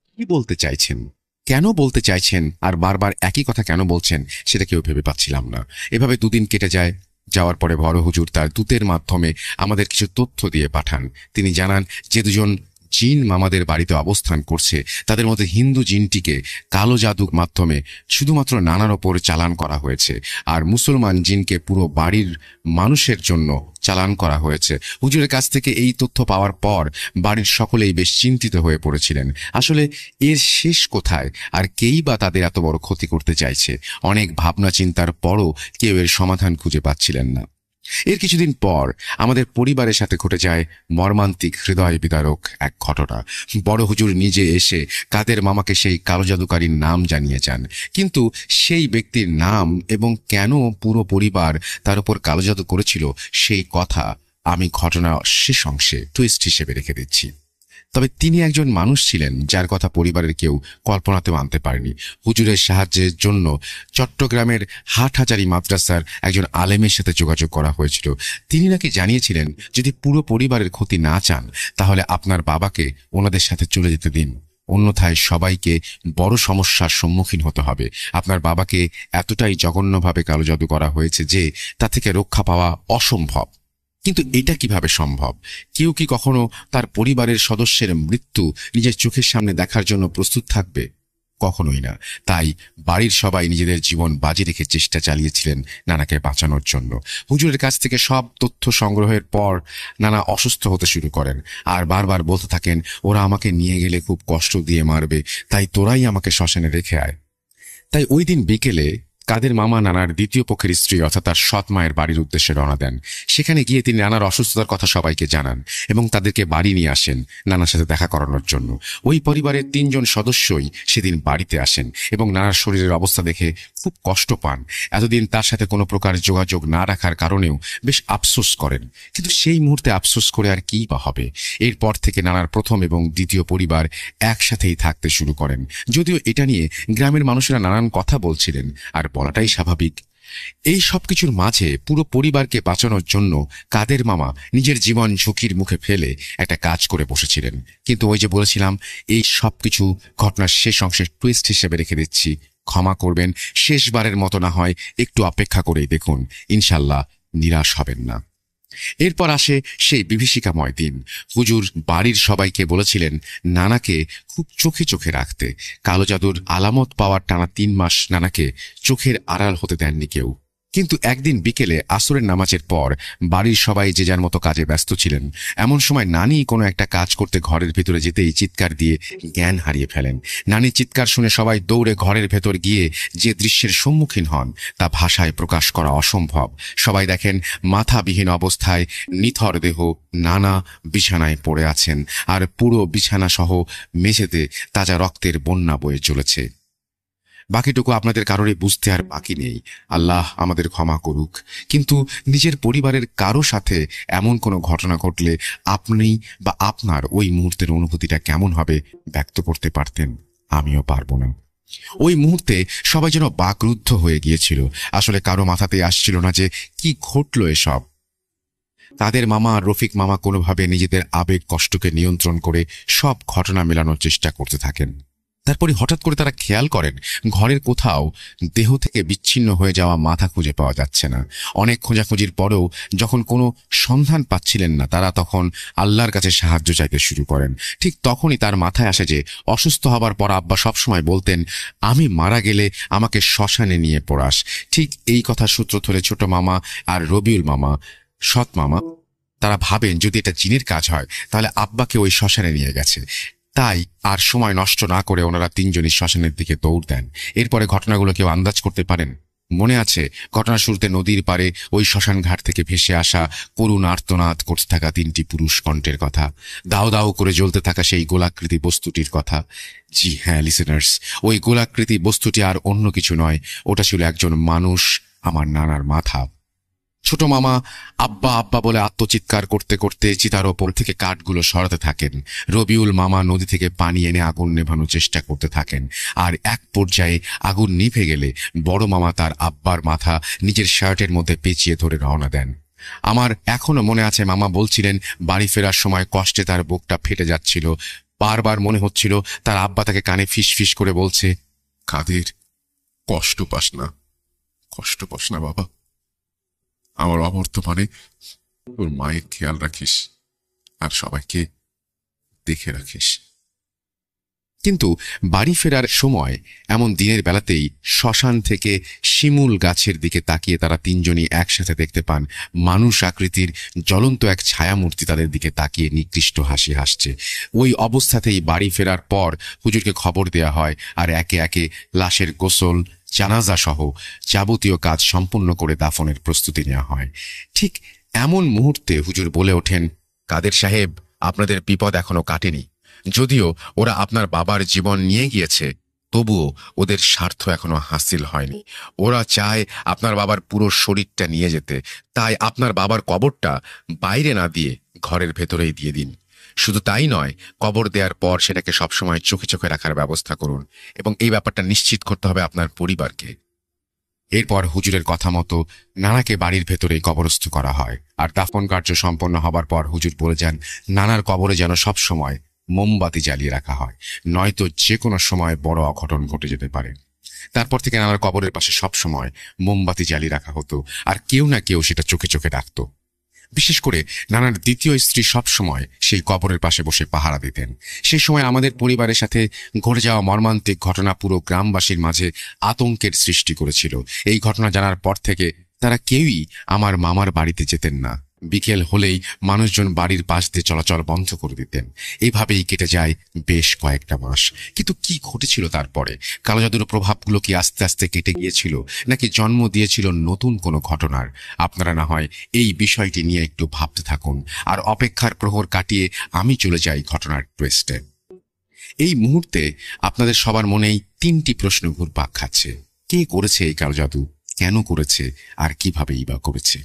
কি বলতে চাইছেন, কেন বলতে চাইছেন, আর বারবার একই কথা কেন বলছেন, সেটা কেউ ভেবে পাচ্ছিলাম না। এভাবে দুদিন কেটে যায়। যাওয়ার পরে বড় হুজুর তার দূতের মাধ্যমে আমাদের কিছু তথ্য দিয়ে পাঠান। তিনি জানান যে দুজন জিন মামাদের বাড়িতে অবস্থান করছে, তাদের মধ্যে হিন্দু জিনটিকে কালো জাদুর মাধ্যমে শুধুমাত্র নানার ওপর চালান করা হয়েছে, আর মুসলমান জিনকে পুরো বাড়ির মানুষের জন্য চালান করা হয়েছে। হুজুরের কাছ থেকে এই তথ্য পাওয়ার পর বাড়ির সকলেই বেশ চিন্তিত হয়ে পড়েছিলেন। আসলে এর শেষ কোথায়, আর কেই বা তাদের এত বড় ক্ষতি করতে চাইছে? অনেক ভাবনা চিন্তার পরও কেউ এর সমাধান খুঁজে পাচ্ছিলেন না। এর কিছুদিন পর আমাদের পরিবারের সাথে ঘটে যায় মর্মান্তিক হৃদয় বিদারক এক ঘটনা। বড় হুজুর নিজে এসে কাদের মামাকে সেই কালো জাদুকারীর নাম জানিয়ে যান, কিন্তু সেই ব্যক্তির নাম এবং কেন পুরো পরিবার তার উপর কালো জাদু করেছিল সেই কথা আমি ঘটনা শেষ অংশে টুইস্ট হিসেবে রেখে দিচ্ছি। তবে তিনি একজন মানুষ ছিলেন যার কথা পরিবারের কেউ কল্পনাতেও আনতে পারেনি। হুজুরের সাহায্যের জন্য চট্টগ্রামের হাটহাজারী মাদ্রাসার একজন আলেমের সাথে যোগাযোগ করা হয়েছিল। তিনি নাকি জানিয়েছিলেন, যদি পুরো পরিবারের ক্ষতি না চান তাহলে আপনার বাবাকে ওনাদের সাথে চলে যেতে দিন, অন্যথায় সবাইকে বড় সমস্যার সম্মুখীন হতে হবে। আপনার বাবাকে এতটাই জঘন্যভাবে কালো জাদু করা হয়েছে যে তা থেকে রক্ষা পাওয়া অসম্ভব। কিন্তু এটা কিভাবে সম্ভব? কেউ কি কখনো তার পরিবারের সদস্যের মৃত্যু নিজের চোখের সামনে দেখার জন্য প্রস্তুত থাকবে? কখনোই না। তাই বাড়ির সবাই নিজেদের জীবন বাজি রেখে চেষ্টা চালিয়েছিলেন নানাকে বাঁচানোর জন্য। হুজুরের কাছ থেকে সব তথ্য সংগ্রহের পর নানা অসুস্থ হতে শুরু করেন, আর বারবার বলতে থাকেন, ওরা আমাকে নিয়ে গেলে খুব কষ্ট দিয়ে মারবে, তাই তোরাই আমাকে শ্মশানে রেখে আয়। তাই ওই দিন বিকেলে কাদের মামা নানার দ্বিতীয় পক্ষের স্ত্রী অর্থাৎ তার সৎ মায়ের বাড়ির উদ্দেশ্যে রওনা দেন। সেখানে গিয়ে তিনি নানার অসুস্থতার কথা সবাইকে জানান এবং তাদেরকে বাড়ি নিয়ে আসেন নানার সাথে দেখা করানোর জন্য। ওই পরিবারের 3 জন সদস্যই সেদিন বাড়িতে আসেন এবং নানার শরীরের অবস্থা দেখে খুব কষ্ট পান। এতদিন তার সাথে কোনো প্রকার যোগাযোগ না রাখার কারণেও বেশ আফসোস করেন, কিন্তু সেই মুহূর্তে আফসোস করে আর কি বা হবে। এরপর থেকে নানার প্রথম এবং দ্বিতীয় পরিবার একসাথেই থাকতে শুরু করেন। যদিও এটা নিয়ে গ্রামের মানুষেরা নানান কথা বলছিলেন, আর বলাটাই স্বাভাবিক। এই সবকিছুর মাঝে পুরো পরিবারকে বাঁচানোর জন্য কাদের মামা নিজের জীবন ঝুঁকির মুখে ফেলে একটা কাজ করে বসেছিলেন। কিন্তু ওই যে বলেছিলাম, এই সবকিছু ঘটনার শেষ অংশের টুইস্ট হিসেবে রেখে দিচ্ছি। ক্ষমা করবেন, শেষবারের মতো না হয় একটু অপেক্ষা করেই দেখুন, ইনশাল্লাহ নিরাশ হবেন না। এরপর আসে সেই বিভীষিকাময় দিন। হুজুর বাড়ির সবাইকে বলেছিলেন নানাকে খুব চোখে চোখে রাখতে। কালো জাদুর আলামত পাওয়ার টানা 3 মাস নানাকে চোখের আড়াল হতে দেননি কেউ। কিন্তু একদিন বিকেলে আসরের নামাজের পর বাড়ির সবাই যে যার মতো কাজে ব্যস্ত ছিলেন। এমন সময় নানি কোনো একটা কাজ করতে ঘরের ভেতরে যেতেই চিৎকার দিয়ে জ্ঞান হারিয়ে ফেলেন। নানির চিৎকার শুনে সবাই দৌড়ে ঘরের ভেতর গিয়ে যে দৃশ্যের সম্মুখীন হন তা ভাষায় প্রকাশ করা অসম্ভব। সবাই দেখেন মাথাবিহীন অবস্থায় নিথর দেহ নানা বিছানায় পড়ে আছেন, আর পুরো বিছানা সহ মেঝেতে তাজা রক্তের বন্যা বয়ে চলেছে। বাকিটুকু আপনাদের কারোরই বুঝতে আর বাকি নেই। আল্লাহ আমাদের ক্ষমা করুক। কিন্তু নিজের পরিবারের কারো সাথে এমন কোনো ঘটনা ঘটলে আপনি বা আপনার ওই মুহূর্তের অনুভূতিটা কেমন হবে ব্যক্ত করতে পারতেন? আমিও পারবো না। ওই মুহূর্তে সবাই যেন বাকরুদ্ধ হয়ে গিয়েছিল। আসলে কারো মাথাতেই আসছিল না যে কি ঘটলো এসব। তাদের মামা আর রফিক মামা কোনোভাবে নিজেদের আবেগ কষ্টকে নিয়ন্ত্রণ করে সব ঘটনা মেলানোর চেষ্টা করতে থাকেন। তারপরে হঠাৎ করে তারা খেয়াল করেন ঘরের কোথাও দেহ থেকে বিচ্ছিন্ন হয়ে যাওয়া মাথা খুঁজে পাওয়া যাচ্ছে না। অনেক খোঁজাখুঁজির পরেও যখন কোনো সন্ধান পাচ্ছিলেন না, তারা তখন আল্লাহর কাছে সাহায্য চাইতে শুরু করেন। ঠিক তখনই তার মাথায় আসে যে অসুস্থ হবার পর আব্বা সবসময় বলতেন, আমি মারা গেলে আমাকে শ্মশানে নিয়ে পড়াস। ঠিক এই কথা সূত্র ধরে ছোট মামা আর রবিউল মামা, সৎ মামা, তারা ভাবেন যদি এটা জিনের কাজ হয় তাহলে আব্বাকে ওই শ্মশানে নিয়ে গেছে। তাই আর সময় নষ্ট না করে ওনারা 3 জনই শ্মশানের দিকে দৌড় দেন। এরপরে ঘটনাগুলো কেউ আন্দাজ করতে পারেন? মনে আছে ঘটনার শুরুতে নদীর পারে ওই শ্মশান ঘাট থেকে ভেসে আসা করুণ আর্তনাদ করতে থাকা 3টি পুরুষ কণ্ঠের কথা, দাও দাও করে জ্বলতে থাকা সেই গোলাকৃতি বস্তুটির কথা। জি হ্যাঁ লিসেনার্স, ওই গোলাকৃতি বস্তুটি আর অন্য কিছু নয়, ওটা ছিল একজন মানুষ, আমার নানার মাথা। ছোট মামা আব্বা আব্বা বলে আত্মচিৎকার করতে করতে চিতার ওপর থেকে কাঠগুলো সরাতে থাকেন। রবিউল মামা নদী থেকে পানি এনে আগুন নেভানোর চেষ্টা করতে থাকেন। আর এক পর্যায়ে আগুন নিভে গেলে বড় মামা তার আব্বার মাথা নিজের শার্টের মধ্যে পেঁচিয়ে ধরে রওনা দেন। আমার এখনো মনে আছে, মামা বলছিলেন বাড়ি ফেরার সময় কষ্টে তার বুকটা ফেটে যাচ্ছিল। বারবার মনে হচ্ছিল তার আব্বা তাকে কানে ফিস ফিস করে বলছে, কাদের কষ্ট পাস না, কষ্ট পাস না বাবা, আমার অবর্তমানে তোর মায়ের খেয়াল রাখিস আর সবাইকে দেখে রাখিস। কিন্তু বাড়ি ফেরার সময় এমন দিনের বেলাতেই শ্মশান থেকে শিমুল গাছের দিকে তাকিয়ে তারা তিনজনই একসাথে দেখতে পান মানুষ আকৃতির জ্বলন্ত এক ছায়ামূর্তি তাদের দিকে তাকিয়ে নিকৃষ্ট হাসি হাসছে। ওই অবস্থাতেই বাড়ি ফেরার পর হুজুরকে খবর দেয়া হয়, আর একে একে লাশের গোসল, জানাজা সহ যাবতীয় কাজ সম্পূর্ণ করে দাফনের প্রস্তুতি নেওয়া হয়। ঠিক এমন মুহূর্তে হুজুর বলে ওঠেন, কাদের সাহেব, আপনাদের বিপদ এখনো কাটেনি। যদিও ওরা আপনার বাবার জীবন নিয়ে গিয়েছে, তবুও ওদের স্বার্থ এখনো হাসিল হয়নি। ওরা চায় আপনার বাবার পুরো শরীরটা নিয়ে যেতে, তাই আপনার বাবার কবরটা বাইরে না দিয়ে ঘরের ভেতরেই দিয়ে দিন। শুধু তাই নয়, কবর দেওয়ার পর সেটাকে সবসময় চোখে চোখে রাখার ব্যবস্থা করুন, এবং এই ব্যাপারটা নিশ্চিত করতে হবে আপনার পরিবারকে। এরপর হুজুরের কথা মতো নানাকে বাড়ির ভেতরেই কবরস্থ করা হয়। আর দাফন কার্য সম্পন্ন হবার পর হুজুর বলে যান, নানার কবরে যেন সব সময় মোমবাতি জ্বালিয়ে রাখা হয়, নয়তো যে কোনো সময় বড় অঘটন ঘটে যেতে পারে। তারপর থেকে নানার কবরের পাশে সব সময় মোমবাতি জ্বালিয়ে রাখা হতো, আর কেউ না কেউ সেটা চোখে চোখে রাখত। বিশেষ করে নানার দ্বিতীয় স্ত্রী সব সময় সেই কবরের পাশে বসে পাহারা দিতেন। সেই সময় আমাদের পরিবারের সাথে ঘটে যাওয়া মর্মান্তিক ঘটনা পুরো গ্রামবাসীর মাঝে আতঙ্কের সৃষ্টি করেছিল। এই ঘটনা জানার পর থেকে তারা কেউই আমার মামার বাড়িতে যেতেন না। বিকেল হলেই মানুষজন বাড়ির পাশ দিয়ে চলাচল বন্ধ করে দিতেন। এইভাবেই কেটে যায় বেশ কয়েকটা মাস। কিন্তু কি ঘটেছিল তারপরে? কালো জাদুর প্রভাবগুলো কি আস্তে আস্তে কেটে গিয়েছিল, নাকি জন্ম দিয়েছিল নতুন কোনো ঘটনার? আপনারা না হয় এই বিষয়টি নিয়ে একটু ভাবতে থাকুন, আর অপেক্ষার প্রহর কাটিয়ে আমি চলে যাই ঘটনার টুইস্টে। এই মুহূর্তে আপনাদের সবার মনেই তিনটি প্রশ্ন ঘুরপাক খাচ্ছে। কে করেছে এই কালো জাদু, কেন করেছে, আর কিভাবেই বা করেছে?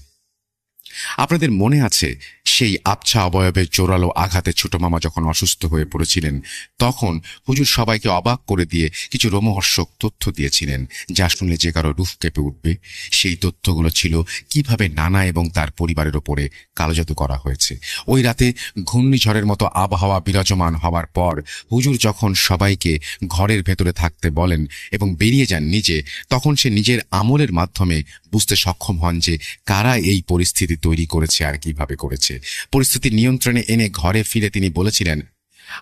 আপনাদের মনে আছে সেই আবছা অবয়বের জোরালো আঘাতে ছোট মামা যখন অসুস্থ হয়ে পড়েছিলেন, তখন হুজুর সবাইকে অবাক করে দিয়ে কিছু রোমহর্ষক তথ্য দিয়েছিলেন, যা শুনলে যে কারো রুহ কেঁপে উঠবে। সেই তথ্যগুলো ছিল কিভাবে নানা এবং তার পরিবারের ওপরে কালোজাদু করা হয়েছে। ওই রাতে ঘূর্ণিঝড়ের মতো আবহাওয়া বিরাজমান হওয়ার পর হুজুর যখন সবাইকে ঘরের ভেতরে থাকতে বলেন এবং বেরিয়ে যান নিজে, তখন সে নিজের আমলের মাধ্যমে বুঝতে সক্ষম হন যে কারা এই পরিস্থিতি তৈরি করেছে আর কিভাবে করেছে। পরিস্থিতি নিয়ন্ত্রণে এনে ঘরে ফিরে তিনি বলেছিলেন,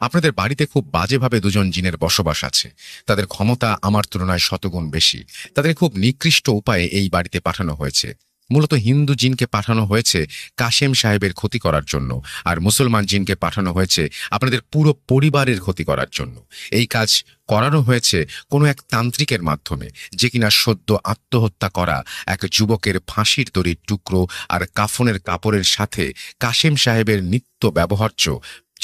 আপনাদের বাড়িতে খুব বাজেভাবে দুজন জিনের বসবাস আছে। তাদের ক্ষমতা আমার তুলনায় শতগুণ বেশি। তাদের খুব নিকৃষ্ট উপায়ে এই বাড়িতে পাঠানো হয়েছে। মূলত হিন্দু জিনকে পাঠানো হয়েছে কাশেম সাহেবের ক্ষতি করার জন্য, আর মুসলমান জিনকে পাঠানো হয়েছে আপনাদের পুরো পরিবারের ক্ষতি করার জন্য। এই কাজ করানো হয়েছে কোনো এক তান্ত্রিকের মাধ্যমে, যে কিনা সদ্য আত্মহত্যা করা এক যুবকের ফাঁসির দড়ির টুকরো আর কাফনের কাপড়ের সাথে কাশেম সাহেবের নিত্য ব্যবহার্য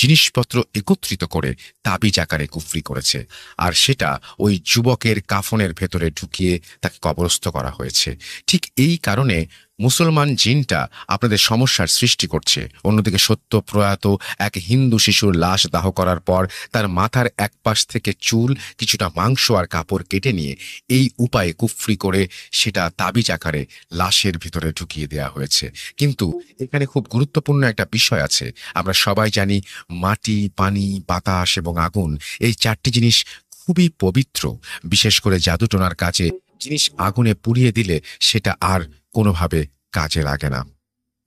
জিনিসপত্র একত্রিত করে তাবিজ আকারে কুফরি করেছে, আর সেটা ওই যুবকের কাফনের ভেতরে ঢুকিয়ে তাকে কবরস্থ করা হয়েছে। ঠিক এই কারণে মুসলমান জিনটা আপনাদের সমস্যার সৃষ্টি করছে। অন্যদিকে সত্য প্রয়াত এক হিন্দু শিশুর লাশ দাহ করার পর তার মাথার এক পাশ থেকে চুল, কিছুটা মাংস আর কাপড় কেটে নিয়ে এই উপায়ে কুফরি করে সেটা তাবিজ আকারে লাশের ভিতরে ঢুকিয়ে দেওয়া হয়েছে। কিন্তু এখানে খুব গুরুত্বপূর্ণ একটা বিষয় আছে। আমরা সবাই জানি মাটি, পানি, বাতাস এবং আগুন, এই চারটি জিনিস খুবই পবিত্র। বিশেষ করে জাদুটোনার কাজে জিনিস আগুনে পুড়িয়ে দিলে সেটা আর কোনোভাবে কাজে লাগে না।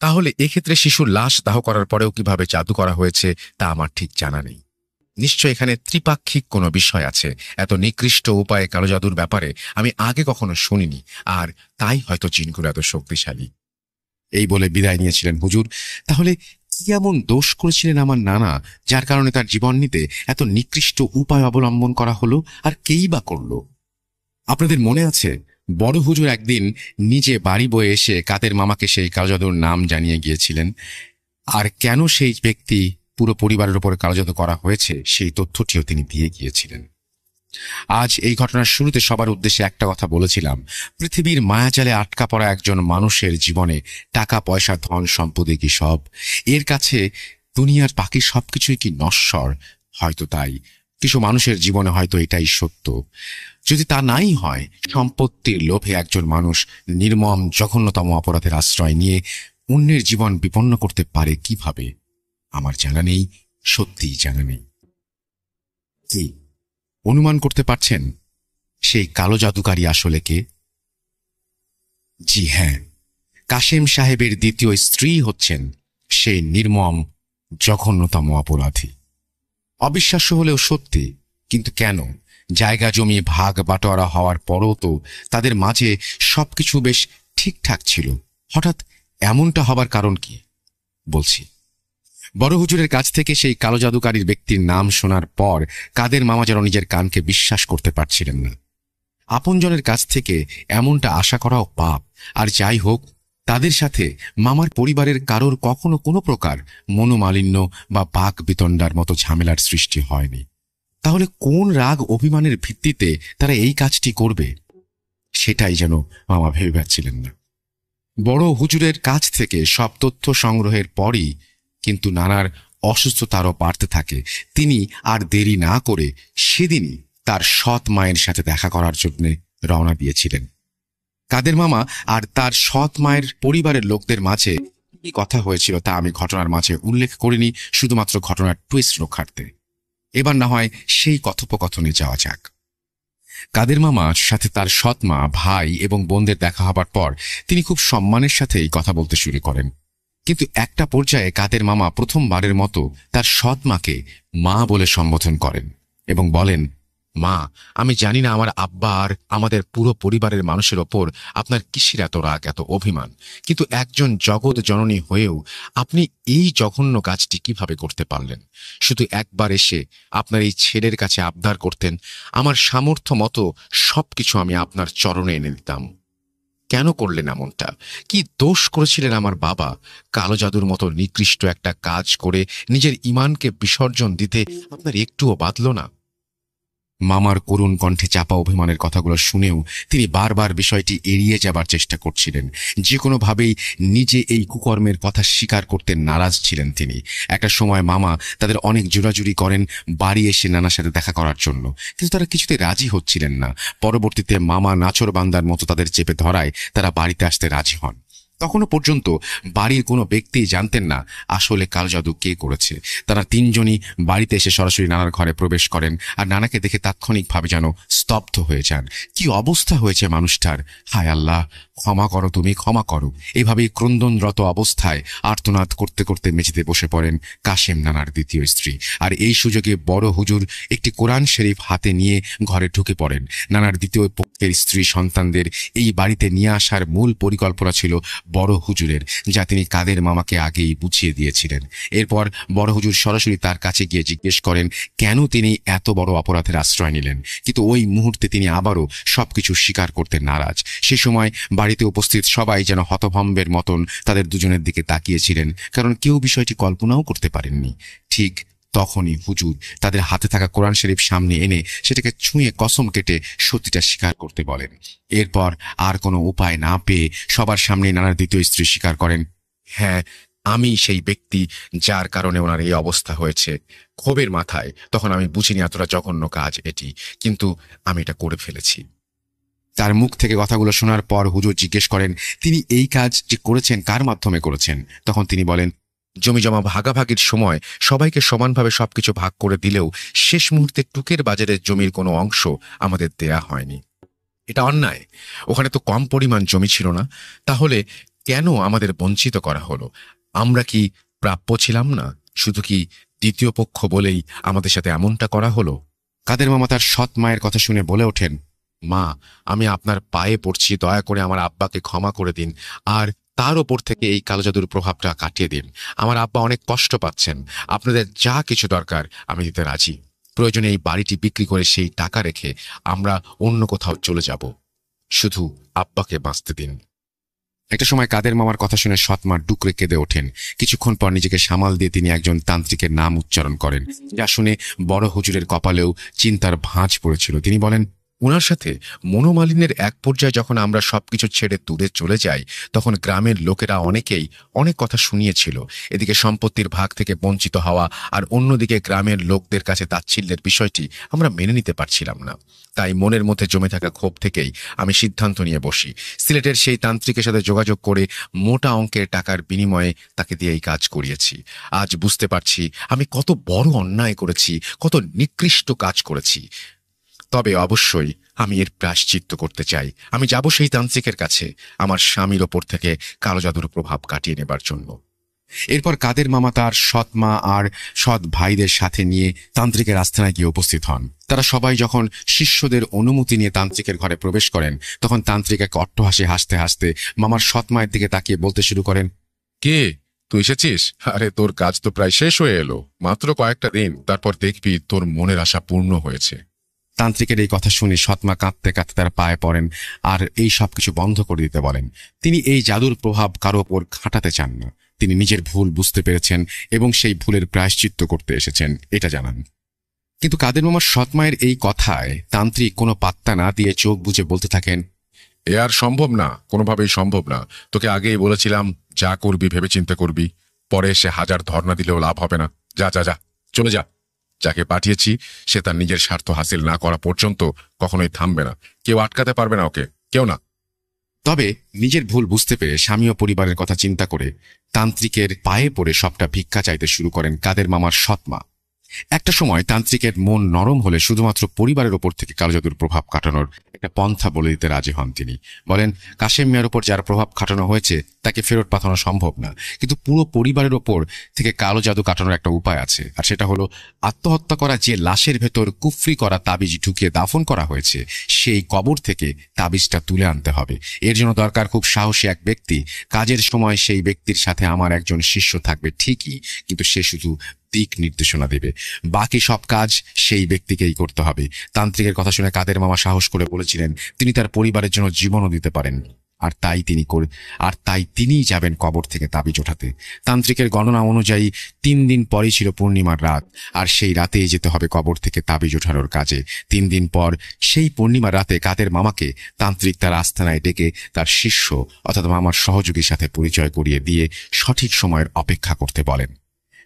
তাহলে এক্ষেত্রে শিশুর লাশ দাহ করার পরেও কিভাবে জাদু করা হয়েছে তা আমার ঠিক জানা নেই। নিশ্চয় এখানে ত্রিপাক্ষিক কোনো বিষয় আছে। এত নিকৃষ্ট উপায়ে কালো জাদুর ব্যাপারে আমি আগে কখনো শুনিনি, আর তাই হয়তো জিনগুলো এত শক্তিশালী। এই বলে বিদায় নিয়েছিলেন হুজুর। তাহলে কি এমন দোষ করেছিলেন আমার নানা, যার কারণে তার জীবন নিতে এত নিকৃষ্ট উপায় অবলম্বন করা হলো, আর কেই বা করল? আপনাদের মনে আছে বড় হুজুর একদিন নিজে বাড়ি বয়ে এসে কাদের মামাকে সেই কালোজাদুর নাম জানিয়ে গিয়েছিলেন, আর কেন সেই ব্যক্তি পুরো পরিবারের উপর কালোজাদু করা হয়েছে সেই তথ্যটিও তিনি দিয়ে গিয়েছিলেন। আজ এই ঘটনার শুরুতে সবার উদ্দেশ্যে একটা কথা বলেছিলাম, পৃথিবীর মায়াজালে আটকা পড়া একজন মানুষের জীবনে টাকা পয়সা ধন সম্পদে কি সব, এর কাছে দুনিয়ার বাকি সবকিছুই কি নশ্বর? হয়তো তাই, কিছু মানুষের জীবনে হয়তো এটাই সত্য। যদি তা নাই হয়, সম্পত্তির লোভে একজন মানুষ নির্মম জঘন্যতম অপরাধের আশ্রয় নিয়ে অন্যের জীবন বিপন্ন করতে পারে কিভাবে? আমার জানা নেই, সত্যিই জানা নেই। কি অনুমান করতে পারছেন সেই কালো জাদুকারী আসলে কে? জি হ্যাঁ, কাশেম সাহেবের দ্বিতীয় স্ত্রী হচ্ছেন সেই নির্মম জঘন্যতম অপরাধী। অবিশ্বাস্য হলেও সত্যি, কিন্তু কেন? জায়গা জমি ভাগ বাটোয়ারা হওয়ার পরও তো তাদের মাঝে সবকিছু বেশ ঠিকঠাক ছিল, হঠাৎ এমনটা হবার কারণ কি? বলছি। বড় হুজুরের কাছ থেকে সেই কালো জাদুকারীর ব্যক্তির নাম শোনার পর কাদের মামা যেন নিজের কানকে বিশ্বাস করতে পারছিলেন না। আপনজনের কাছ থেকে এমনটা আশা করাও পাপ। আর যাই হোক, তাদের সাথে মামার পরিবারের কারোর কখনো কোনো প্রকার মনোমালিন্য বা বাক বিতণ্ডার মতো ঝামেলার সৃষ্টি হয়নি। তাহলে কোন রাগ অভিমানের ভিত্তিতে তারা এই কাজটি করবে, সেটাই যেন মামা ভেবে পাচ্ছিলেন না। বড় হুজুরের কাছ থেকে সব তথ্য সংগ্রহের পরই কিন্তু নানার অসুস্থতারও বাড়তে থাকে। তিনি আর দেরি না করে সেদিনই তার সৎ মায়ের সাথে দেখা করার জন্য রওনা দিয়েছিলেন। কাদের মামা আর তার সৎ মায়ের পরিবারের লোকদের মাঝে কি কথা হয়েছিল তা আমি ঘটনার মাঝে উল্লেখ করিনি, শুধুমাত্র ঘটনার টুইস্ট রক্ষার্থে। এবার না হয় সেই কথোপকথনে যাওয়া যাক। কাদের মামার সাথে তার সৎ মা, ভাই এবং বোনদের দেখা হবার পর তিনি খুব সম্মানের সাথেই কথা বলতে শুরু করেন। কিন্তু একটা পর্যায়ে কাদের মামা প্রথমবারের মতো তার সৎ মাকে মা বলে সম্বোধন করেন এবং বলেন, মা, আমি জানি না আমার আব্বা আর আমাদের পুরো পরিবারের মানুষের ওপর আপনার কিসের এত রাগ, এত অভিমান, কিন্তু একজন জগৎ জননী হয়েও আপনি এই জঘন্য কাজটি কিভাবে করতে পারলেন? শুধু একবার এসে আপনার এই ছেলের কাছে আবদার করতেন, আমার সামর্থ্য মতো সবকিছু আমি আপনার চরণে এনে দিতাম। কেন করলেন এমনটা? কি দোষ করেছিলেন আমার বাবা? কালো জাদুর মতো নিকৃষ্ট একটা কাজ করে নিজের ঈমানকে বিসর্জন দিতে আপনার একটুও বাধল না? মামার করুণ কণ্ঠে চাপা অভিমানের কথাগুলো শুনেও তিনি বারবার বিষয়টি এড়িয়ে যাবার চেষ্টা করছিলেন। যে কোনোভাবেই নিজে এই কুকর্মের কথা স্বীকার করতে নারাজ ছিলেন তিনি। একটা সময় মামা তাদের অনেক জোরাজুরি করেন বাড়ি এসে নানার সাথে দেখা করার জন্য, কিন্তু তারা কিছুতে রাজি হচ্ছিলেন না। পরবর্তীতে মামা নাচর বান্দার মতো তাদের চেপে ধরায় তারা বাড়িতে আসতে রাজি হন। তখনও পর্যন্ত বাড়ির কোনো ব্যক্তি জানতেন না আসলে কালো জাদু কে করেছে। তারা তিনজনই বাড়িতে এসে সরাসরি নানার ঘরে প্রবেশ করেন আর নানাকে দেখে তাৎক্ষণিকভাবে যেন স্তব্ধ হয়ে যান। কি অবস্থা হয়েছে মানুষটার! হায় আল্লাহ, ক্ষমা করো, তুমি ক্ষমা করো। এভাবেই ক্রন্দনরত অবস্থায় আর্তনাদ করতে করতে মেঝেতে বসে পড়েন কাশেম নানার দ্বিতীয় স্ত্রী। আর এই সুযোগে বড় হুজুর একটি কোরআন শরীফ হাতে নিয়ে ঘরে ঢুকে পড়েন। নানার দ্বিতীয় পক্ষের স্ত্রী সন্তানদের এই বাড়িতে নিয়ে আসার মূল পরিকল্পনা ছিল বড় হুজুরের, যা তিনি কাদের মামাকে আগেই বুঝিয়ে দিয়েছিলেন। এরপর বড় হুজুর সরাসরি তার কাছে গিয়ে জিজ্ঞেস করেন কেন তিনি এত বড় অপরাধের আশ্রয় নিলেন, কিন্তু ওই মুহূর্তে তিনি আবারও সবকিছু স্বীকার করতে নারাজ। সে সময় বাড়িতে উপস্থিত সবাই যেন হতভম্বের মতন তাদের দুজনের দিকে তাকিয়েছিলেন, কারণ কেউ বিষয়টি কল্পনাও করতে পারেননি। ঠিক তখনই হুজুর তাদের হাতে থাকা কোরআন শরীফ সামনে এনে সেটাকে ছুঁয়ে কসম কেটে সত্যিটা স্বীকার করতে বলেন। এরপর আর কোনো উপায় না পেয়ে সবার সামনে নানার দ্বিতীয় স্ত্রী স্বীকার করেন, হ্যাঁ, আমি সেই ব্যক্তি যার কারণে ওনার এই অবস্থা হয়েছে। ক্ষোভের মাথায় তখন আমি বুঝিনি এতটা জঘন্য কাজ এটি, কিন্তু আমি এটা করে ফেলেছি। তার মুখ থেকে কথাগুলো শোনার পর হুজুর জিজ্ঞেস করেন তিনি এই কাজ যে করেছেন কার মাধ্যমে করেছেন। তখন তিনি বলেন, জমি জমা ভাগাভাগির সময় সবাইকে সমানভাবে সবকিছু ভাগ করে দিলেও শেষ মুহূর্তে টুকের বাজারের জমির কোনো অংশ আমাদের দেয়া হয়নি। এটা অন্যায়। ওখানে তো কম পরিমাণ জমি ছিল না, তাহলে কেন আমাদের বঞ্চিত করা হলো? আমরা কি প্রাপ্য ছিলাম না? শুধু কি দ্বিতীয় পক্ষ বলেই আমাদের সাথে এমনটা করা হলো? কাদের মামা তার সৎ মায়ের কথা শুনে বলে ওঠেন, মা, আমি আপনার পায়ে পড়ছি, দয়া করে আমার আব্বাকে ক্ষমা করে দিন আর তার ওপর থেকে এই কালো জাদুর প্রভাবটা কাটিয়ে দিন। আমার আব্বা অনেক কষ্ট পাচ্ছেন। আপনাদের যা কিছু দরকার আমি দিতে রাজি। প্রয়োজনে এই বাড়িটি বিক্রি করে সেই টাকা রেখে আমরা অন্য কোথাও চলে যাব। শুধু আব্বাকে বাঁচতে দিন। একটা সময় কাদের মামার কথা শুনে সৎমা ডুকরে কেঁদে ওঠেন। কিছুক্ষণ পর নিজেকে সামাল দিয়ে তিনি একজন তান্ত্রিকের নাম উচ্চারণ করেন, যা শুনে বড় হুজুরের কপালেও চিন্তার ভাঁজ পড়েছিল। তিনি বলেন, ওনার সাথে মনোমালিন্যের এক পর্যায়ে যখন আমরা সবকিছু ছেড়ে দূরে চলে যাই, তখন গ্রামের লোকেরা অনেকেই অনেক কথা শুনিয়েছিল। এদিকে সম্পত্তির ভাগ থেকে বঞ্চিত হওয়া আর অন্যদিকে গ্রামের লোকদের কাছে তাচ্ছিল্যের বিষয়টি আমরা মেনে নিতে পারছিলাম না। তাই মনের মধ্যে জমে থাকা ক্ষোভ থেকেই আমি সিদ্ধান্ত নিয়ে বসি, সিলেটের সেই তান্ত্রিকের সাথে যোগাযোগ করে মোটা অঙ্কের টাকার বিনিময়ে তাকে দিয়ে এই কাজ করিয়েছি। আজ বুঝতে পারছি আমি কত বড় অন্যায় করেছি, কত নিকৃষ্ট কাজ করেছি। তবে অবশ্যই আমি এর প্রায়শ্চিত্ত করতে চাই। আমি যাব সেই তান্ত্রিকের কাছে আমার স্বামীর ওপর থেকে কালো জাদুর প্রভাব কাটিয়ে নেবার জন্য। এরপর কাদের মামা তার সৎ মা আর সৎ ভাইদের সাথে নিয়ে তান্ত্রিকের আস্থানায় গিয়ে উপস্থিত হন। তারা সবাই যখন শিষ্যদের অনুমতি নিয়ে তান্ত্রিকের ঘরে প্রবেশ করেন, তখন তান্ত্রিক এক অট্টহাসি হাসতে হাসতে মামার সৎ মায়ের দিকে তাকিয়ে বলতে শুরু করেন, কে তুই এসেছিস? আরে তোর কাজ তো প্রায় শেষ হয়ে এলো, মাত্র কয়েকটা দিন, তারপর দেখবি তোর মনের আশা পূর্ণ হয়েছে। তান্ত্রিকের এই কথা শুনে সৎমা কাঁদতে কাঁদতে তার পায়ে পড়েন আর এই সবকিছু বন্ধ করে দিতে বলেন। তিনি এই জাদুর প্রভাব কারো ওপর খাটাতে চান না। তিনি নিজের ভুল বুঝতে পেরেছেন এবং সেই ভুলের প্রায়শ্চিত্ত করতে এসেছেন, এটা জানান। কিন্তু কাদের মামার সৎমায়ের এই কথায় তান্ত্রিক কোনো পাত্তা না দিয়ে চোখ বুজে বলতে থাকেন, এ আর সম্ভব না, কোনোভাবেই সম্ভব না। তোকে আগেই বলেছিলাম, যা করবি ভেবেচিন্তে করবি, পরে সে হাজার ধর্ণা দিলেও লাভ হবে না। যা যা যা, চলে যা। যাকে পাঠিয়েছি সে তার নিজের স্বার্থ হাসিল না করা পর্যন্ত কখনোই থামবে না। কেউ আটকাতে পারবে না ওকে, কেউ না। তবে নিজের ভুল বুঝতে পেরে স্বামী ও পরিবারের কথা চিন্তা করে তান্ত্রিকের পায়ে পড়ে সবটা ভিক্ষা চাইতে শুরু করেন কাদের মামার সৎমা। একটা সময় তান্ত্রিকের মন নরম হলে শুধুমাত্র পরিবারের ওপর থেকে কালো জাদুর প্রভাব কাটানোর একটা পন্থা বলে দিতে রাজি হন তিনি। বলেন, কাশেম মিয়ার ওপর যার প্রভাব খাটানো হয়েছে তাকে ফেরত পাঠানো সম্ভব না, কিন্তু পুরো পরিবারের ওপর থেকে কালো জাদু কাটানোর একটা উপায় আছে, আর সেটা হলো আত্মহত্যা করা যে লাশের ভেতর কুফরি করা তাবিজ ঢুকিয়ে দাফন করা হয়েছে, সেই কবর থেকে তাবিজটা তুলে আনতে হবে। এর জন্য দরকার খুব সাহসী এক ব্যক্তি। কাজের সময় সেই ব্যক্তির সাথে আমার একজন শিষ্য থাকবে ঠিকই, কিন্তু সে শুধু দিক নির্দেশনা দেবে, বাকি সব কাজ সেই ব্যক্তিকেই করতে হবে। তান্ত্রিকের কথা শুনে কাদের মামা সাহস করে বলেছিলেন তিনি তার পরিবারের জন্য জীবনও দিতে পারেন, আর তাই তিনিই যাবেন কবর থেকে তাবিজ ওঠাতে। তান্ত্রিকের গণনা অনুযায়ী 3 দিন পরেই ছিল পূর্ণিমার রাত, আর সেই রাতেই যেতে হবে কবর থেকে তাবিজ ওঠানোর কাজে। 3 দিন পর সেই পূর্ণিমার রাতে কাদের মামাকে তান্ত্রিক তার আস্তানায় ডেকে তার শিষ্য অর্থাৎ মামার সহযোগীর সাথে পরিচয় করিয়ে দিয়ে সঠিক সময়ের অপেক্ষা করতে বলেন।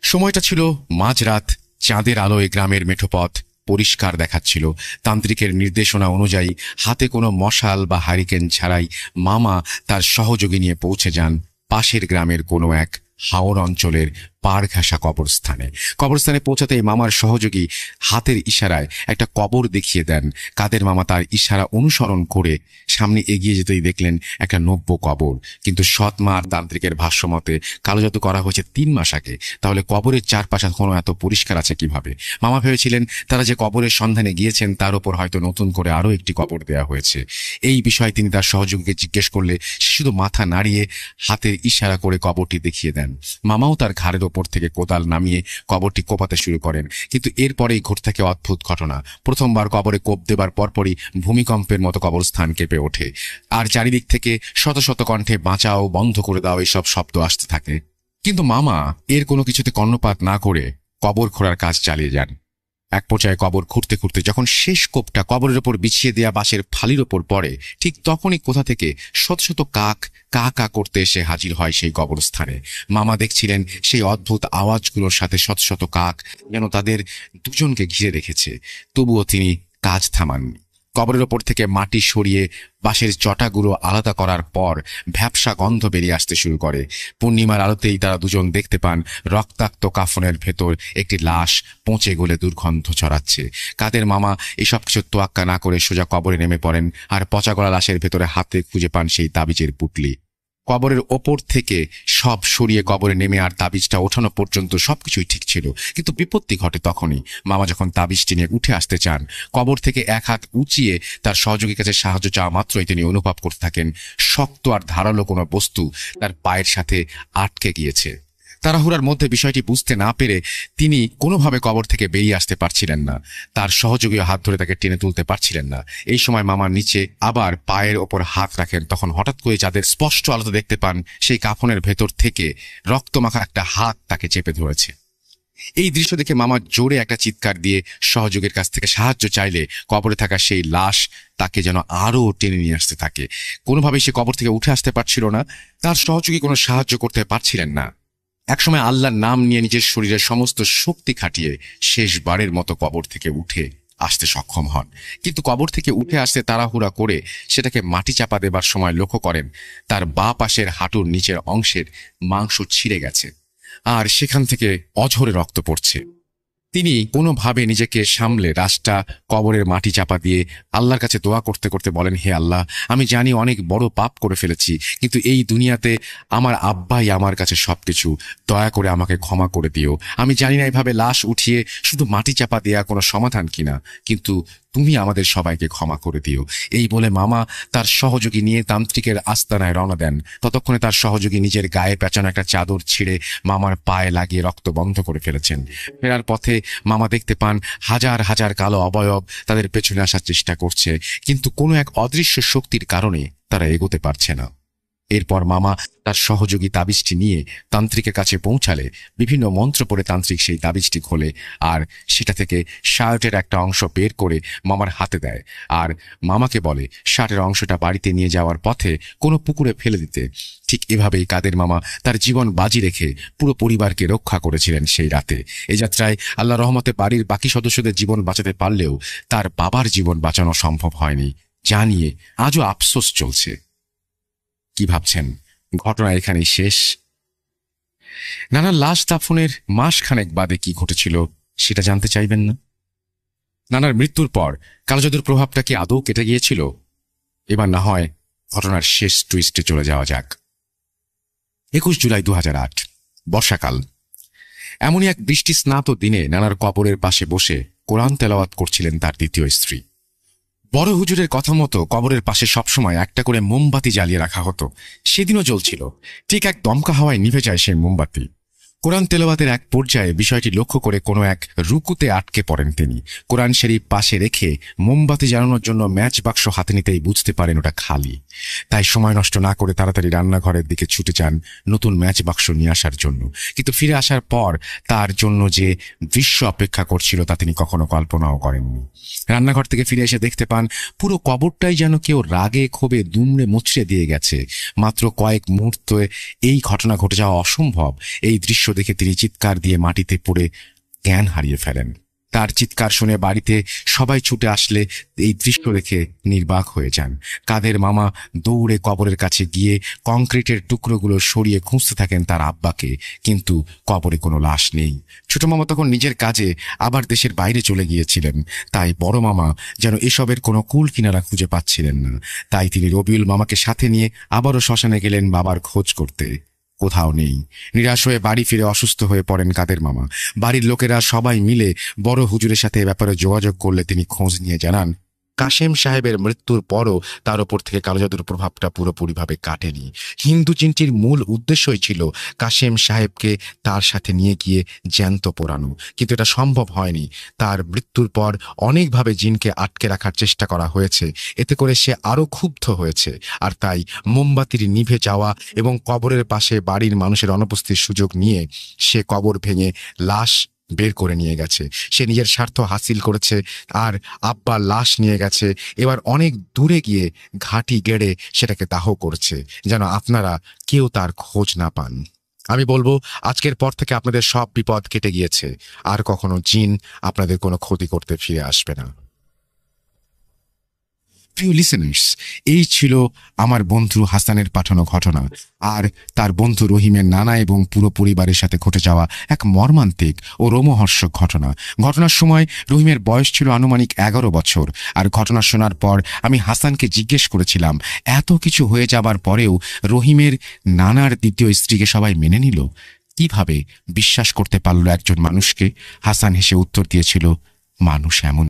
সময়টা ছিল মাঝরাত। চাঁদের আলোয় গ্রামের মেঠোপথ পরিষ্কার দেখাচ্ছিল। তান্ত্রিকের নির্দেশনা অনুযায়ী হাতে কোনো মশাল বা হারিকেন ছাড়াই মামা তার সহযোগী নিয়ে পৌঁছে যান পাশের গ্রামের কোনো এক হাওর অঞ্চলের পাড় ঘেঁষা কবরস্থানে পৌঁছাতেই মামার সহযোগী হাতের ইশারায় একটা কবর দেখিয়ে দেন। কাদের মামা তার ইশারা অনুসরণ করে সামনে এগিয়ে যেতেই দেখলেন একটা নব্য কবর। কিন্তু সৎ মা আর তান্ত্রিকের ভাষ্যমতে কালো জাদু করা হয়েছে 3 মাস আগে, তাহলে কবরের চারপাশে এখনো এত পরিষ্কার আছে কিভাবে? মামা ভেবেছিলেন তারা যে কবরের সন্ধানে গিয়েছেন তার উপর হয়তো নতুন করে আরো একটি কবর দেয়া হয়েছে। এই বিষয়ে তিনি তার সহযোগীকে জিজ্ঞেস করলে সে শুধু মাথা নাড়িয়ে হাতের ইশারা করে কবরটি দেখিয়ে দেন। মামাও তার ঘাড়ের ওপর থেকে কোদাল নামিয়ে কবরটি কোপাতে শুরু করেন। কিন্তু এরপরেই ঘটে থাকে অদ্ভুত ঘটনা। প্রথমবার কবরে কোপ দেবার পরপরই ভূমিকম্পের মতো কবরস্থান কেঁপে ওঠে, আর চারিদিক থেকে শত শত কণ্ঠে বাঁচাও, বন্ধ করে দাও এসব শব্দ আসতে থাকে। কিন্তু মামা এর কোনো কিছুতে কর্ণপাত না করে কবর খোঁড়ার কাজ চালিয়ে যান। এক পর্যায়ে কবর খুঁড়তে খুঁড়তে যখন শেষ কোপটা কবরের ওপর বিছিয়ে দেয়া বাঁশের ফালির ওপর পড়ে, ঠিক তখনই কোথা থেকে শত শত কাক কা কা করতে এসে হাজির হয় সেই কবরস্থানে। মামা দেখছিলেন সেই অদ্ভুত আওয়াজগুলোর সাথে শত শত কাক যেন তাদের দুজনকে ঘিরে রেখেছে। তবুও তিনি কাজ থামাননি। কবরের ওপর থেকে মাটি সরিয়ে বাঁশের চটাগুলো আলাদা করার পর ভ্যাপসা গন্ধ বেরিয়ে আসতে শুরু করে। পূর্ণিমার আলোতেই তারা দুজন দেখতে পান রক্তাক্ত কাফনের ভেতর একটি লাশ পচে গলে দুর্গন্ধ ছড়াচ্ছে। কাদের মামা এসব কিছু তোয়াক্কা না করে সোজা কবরে নেমে পড়েন, আর পচা গলা লাশের ভেতরে হাতে খুঁজে পান সেই তাবিজের পুটলি। কবরের ওপর থেকে সব সরিয়ে কবরে নেমে আর তাবিজটা ওঠানো পর্যন্ত সবকিছুই ঠিক ছিল। কিন্তু বিপত্তি ঘটে তখনই। মামা যখন তাবিজটি নিয়ে উঠে আসতে চান, কবর থেকে এক হাত উঁচিয়ে তার সহযোগীর কাছে সাহায্য চাওয়া মাত্রই তিনি অনুভব করতে থাকেন শক্ত আর ধারালো কোনো বস্তু তার পায়ের সাথে আটকে গিয়েছে। তাড়াহুড়ার মধ্যে বিষয়টি বুঝতে না পেরে তিনি কোনোভাবে কবর থেকে বেরিয়ে আসতে পারছিলেন না। তার সহযোগীও হাত ধরে তাকে টেনে তুলতে পারছিলেন না। এই সময় মামার নিচে আবার পায়ের ওপর হাত রাখেন। তখন হঠাৎ করে যাদের স্পষ্ট আলোতে দেখতে পান সেই কাফনের ভেতর থেকে রক্তমাখা একটা হাত তাকে চেপে ধরেছে। এই দৃশ্য দেখে মামা জোরে একটা চিৎকার দিয়ে সহযোগীর কাছ থেকে সাহায্য চাইলে কবরে থাকা সেই লাশ তাকে যেন আরো টেনে নিয়ে আসতে থাকে। কোনোভাবেই সে কবর থেকে উঠে আসতে পারছিল না। তার সহযোগী কোনো সাহায্য করতে পারছিলেন না। একসময় আল্লাহর নাম নিয়ে নিজের শরীরের সমস্ত শক্তি খাটিয়ে শেষবারের মতো কবর থেকে উঠে আসতে সক্ষম হন। কিন্তু কবর থেকে উঠে আসতে তাড়াহুড়া করে সেটাকে মাটি চাপা দেবার সময় লক্ষ্য করেন তার বাঁ পাশের হাঁটুর নিচের অংশের মাংস ছিঁড়ে গেছে আর সেখান থেকে অঝরে রক্ত পড়ছে। তিনি কোনোভাবে নিজেকে সামলে রাশটা কবরের মাটি চাপা দিয়ে আল্লাহর কাছে দোয়া করতে করতে বলেন, হে আল্লাহ, আমি জানি অনেক বড় পাপ করে ফেলেছি, কিন্তু এই দুনিয়াতে আমার আব্বাই আমার কাছে সবকিছু, দয়া করে আমাকে ক্ষমা করে দিও। আমি জানি না এভাবে লাশ উঠিয়ে শুধু মাটি চাপা দেওয়া কোনো সমাধান কিনা, কিন্তু তুমি আমাদের সবাইকে ক্ষমা করে দিও। এই বলে মামা তার সহযোগী নিয়ে তান্ত্রিকের আস্তানায় রওনা দেন। ততক্ষণে তার সহযোগী নিজের গায়ে পেঁচানো একটা চাদর ছিঁড়ে মামার পায়ে লাগিয়ে রক্ত বন্ধ করে ফেলেছেন। ফেরার পথে মামা দেখতে পান হাজার হাজার কালো অবয়ব তাদের পেছনে আসার চেষ্টা করছে, কিন্তু কোনো এক অদৃশ্য শক্তির কারণে তারা এগোতে পারছে না। এরপর মামা তার সহযোগী তাবিজটি নিয়ে তান্ত্রিকের কাছে পৌঁছালে বিভিন্ন মন্ত্র পড়ে তান্ত্রিক সেই তাবিজটি খোলে আর সেটা থেকে শার্টের একটা অংশ বের করে মামার হাতে দেয় আর মামাকে বলে শার্টের অংশটা বাড়িতে নিয়ে যাওয়ার পথে কোনো পুকুরে ফেলে দিতে। ঠিক এভাবেই কাদের মামা তার জীবন বাজি রেখে পুরো পরিবারকে রক্ষা করেছিলেন সেই রাতে। এই যাত্রায় আল্লাহ রহমতে বাড়ির বাকি সদস্যদের জীবন বাঁচাতে পারলেও তার বাবার জীবন বাঁচানো সম্ভব হয়নি, যা নিয়ে আজও আফসোস চলছে। কি ভাবছেন ঘটনা এখানেই শেষ? নানার লাশ দাফনের মাসখানেক বাদে কি ঘটেছিল সেটা জানতে চাইবেন না? নানার মৃত্যুর পর কালজাদুর প্রভাবটা কি আদৌ কেটে গিয়েছিল? এবার না হয় ঘটনার শেষ টুইস্টে চলে যাওয়া যাক। 21 জুলাই 2008, বর্ষাকাল। এমনই এক বৃষ্টি স্নাত দিনে নানার কবরের পাশে বসে কোরআন তেলাওয়াত করছিলেন তার দ্বিতীয় স্ত্রী। বড় হুজুরের কথা মতো কবরের পাশে সবসময় একটা করে মোমবাতি জ্বালিয়ে রাখা হতো। সেদিনও জ্বলছিল। ঠিক এক দমকা হাওয়ায় নিভে যায় সেই মোমবাতি। কোরআন তেলাওয়াতের এক পর্যায়ে বিষয়টি লক্ষ্য করে কোনো এক রুকুতে আটকে পড়েন তিনি। কোরআন শরীফ পাশে রেখে মোমবাতি জ্বালানোর জন্য ম্যাচ বাক্স হাতে নিতেই বুঝতে পারেন ওটা খালি। তাই সময় নষ্ট না করে তাড়াতাড়ি রান্নাঘরের দিকে ছুটে যান নতুন ম্যাচ বাক্স নিয়ে আসার জন্য। কিন্তু ফিরে আসার পর তার জন্য যে দৃশ্য অপেক্ষা করছিল তা তিনি কখনো কল্পনাও করেননি। রান্নাঘর থেকে ফিরে এসে দেখতে পান পুরো কবরটাই যেন কেউ রাগে ক্ষোভে দুমড়ে মুচড়ে দিয়ে গেছে। মাত্র কয়েক মুহূর্তে এই ঘটনা ঘটে যাওয়া অসম্ভব। এই দৃশ্য দেখে তিনি চিৎকার দিয়ে মাটিতে পড়ে জ্ঞান হারিয়ে ফেলেন। তার চিৎকার শুনে বাড়িতে সবাই ছুটে আসলে এই দৃশ্য দেখে নির্বাক হয়ে যান। কাদের মামা দৌড়ে কবরের কাছে গিয়ে কংক্রিটের টুকরোগুলো সরিয়ে খুঁজতে থাকেন তার আব্বাকে, কিন্তু কবরে কোনো লাশ নেই। ছোট মামা তখন নিজের কাজে আবার দেশের বাইরে চলে গিয়েছিলেন, তাই বড় মামা যেন এসবের কোনো কুল কিনারা খুঁজে পাচ্ছিলেন না। তাই তিনি রবিউল মামাকে সাথে নিয়ে আবারও শ্মশানে গেলেন বাবার খোঁজ করতে। কোথাও নেই। নিরাশ হয়ে বাড়ি ফিরে অসুস্থ হয়ে পড়েন কাদের মামা। বাড়ির লোকেরা সবাই মিলে বড় হুজুরের সাথে এ ব্যাপারে যোগাযোগ করলে তিনি খোঁজ নিয়ে জানান কাশেম সাহেবের মৃত্যুর পরও তার ওপর থেকে কালো জাদুর প্রভাবটা পুরোপুরিভাবে কাটেনি। হিন্দু চিন্তির মূল উদ্দেশ্যই ছিল কাশেম সাহেবকে তার সাথে নিয়ে গিয়ে জ্যান্ত পোড়ানো, কিন্তু এটা সম্ভব হয়নি। তার মৃত্যুর পর অনেকভাবে জিনকে আটকে রাখার চেষ্টা করা হয়েছে, এতে করে সে আরো ক্ষুব্ধ হয়েছে। আর তাই মোমবাতির নিভে যাওয়া এবং কবরের পাশে বাড়ির মানুষের অনুপস্থিতির সুযোগ নিয়ে সে কবর ভেঙে লাশ বের করে নিয়ে গেছে। সে নিজের স্বার্থ হাসিল করেছে আর আব্বার লাশ নিয়ে গেছে। এবার অনেক দূরে গিয়ে ঘাঁটি গেড়ে সেটাকে দাহ করছে, যেন আপনারা কেউ তার খোঁজ না পান। আমি বলবো আজকের পর থেকে আপনাদের সব বিপদ কেটে গিয়েছে, আর কখনো জিন আপনাদের কোনো ক্ষতি করতে ফিরে আসবে না। প্রিয় লিসেনার্স, এই ছিল আমার বন্ধু হাসানের পাঠানো ঘটনা আর তার বন্ধু রহিমের নানা এবং পুরো পরিবারের সাথে ঘটে যাওয়া এক মর্মান্তিক ও রোমহর্ষক ঘটনা। ঘটনার সময় রহিমের বয়স ছিল আনুমানিক 11 বছর। আর ঘটনা শোনার পর আমি হাসানকে জিজ্ঞেস করেছিলাম, এত কিছু হয়ে যাবার পরেও রহিমের নানার দ্বিতীয় স্ত্রীকে সবাই মেনে নিল? কিভাবে বিশ্বাস করতে পারল একজন মানুষকে? হাসান হেসে উত্তর দিয়েছিল, মানুষ এমন।